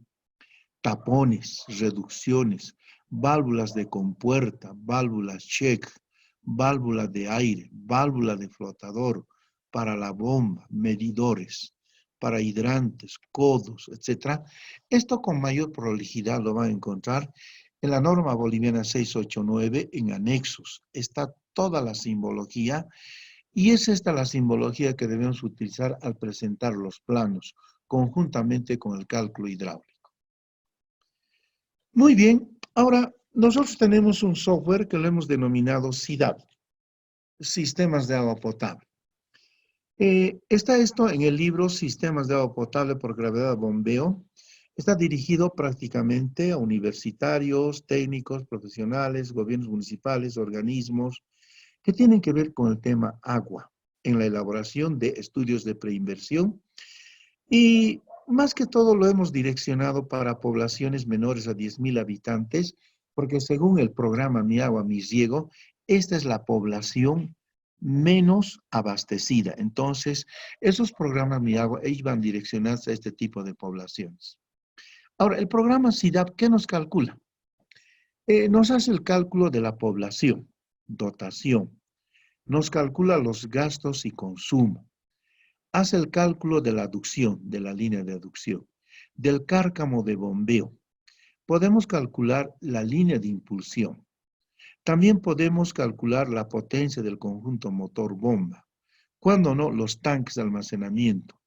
tapones, reducciones, válvulas de compuerta, válvulas check, válvula de aire, válvula de flotador, para la bomba, medidores, para hidrantes, codos, etc. Esto con mayor prolijidad lo van a encontrar en la norma boliviana 689 en anexos. Está toda la simbología. Y es esta la simbología que debemos utilizar al presentar los planos, conjuntamente con el cálculo hidráulico. Muy bien, ahora nosotros tenemos un software que lo hemos denominado SIDAP, Sistemas de Agua Potable. Está esto en el libro Sistemas de Agua Potable por Gravedad de Bombeo. Está dirigido prácticamente a universitarios, técnicos, profesionales, gobiernos municipales, organismos, que tienen que ver con el tema agua en la elaboración de estudios de preinversión y más que todo lo hemos direccionado para poblaciones menores a 10,000 habitantes porque según el programa Mi Agua, Mi Riego, esta es la población menos abastecida. Entonces, esos programas Mi Agua, ellos van direccionados a este tipo de poblaciones. Ahora, el programa SIDAP, ¿qué nos calcula? Nos hace el cálculo de la población, dotación, nos calcula los gastos y consumo. Hace el cálculo de la aducción, de la línea de aducción, del cárcamo de bombeo, Podemos calcular la línea de impulsión. También podemos calcular la potencia del conjunto motor-bomba. Cuando no, los tanques de almacenamiento.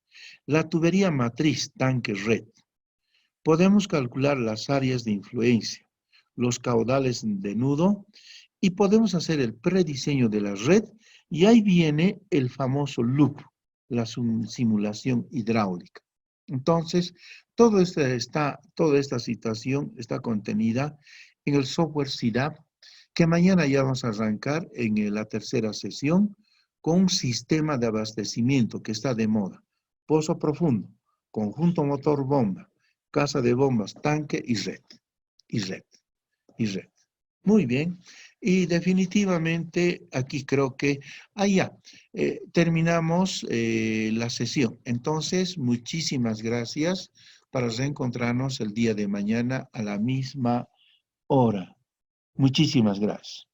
La tubería matriz tanque-red. Podemos calcular las áreas de influencia, los caudales de nudo, y podemos hacer el prediseño de la red, y ahí viene el famoso loop, la simulación hidráulica. Entonces, toda esta situación está contenida en el software CIDAP, que mañana ya vamos a arrancar en la tercera sesión con un sistema de abastecimiento que está de moda. Pozo profundo, conjunto motor bomba, casa de bombas, tanque y red, y red, y red. Muy bien. Y definitivamente aquí creo que, ya, terminamos la sesión. Entonces, muchísimas gracias para reencontrarnos el día de mañana a la misma hora. Muchísimas gracias.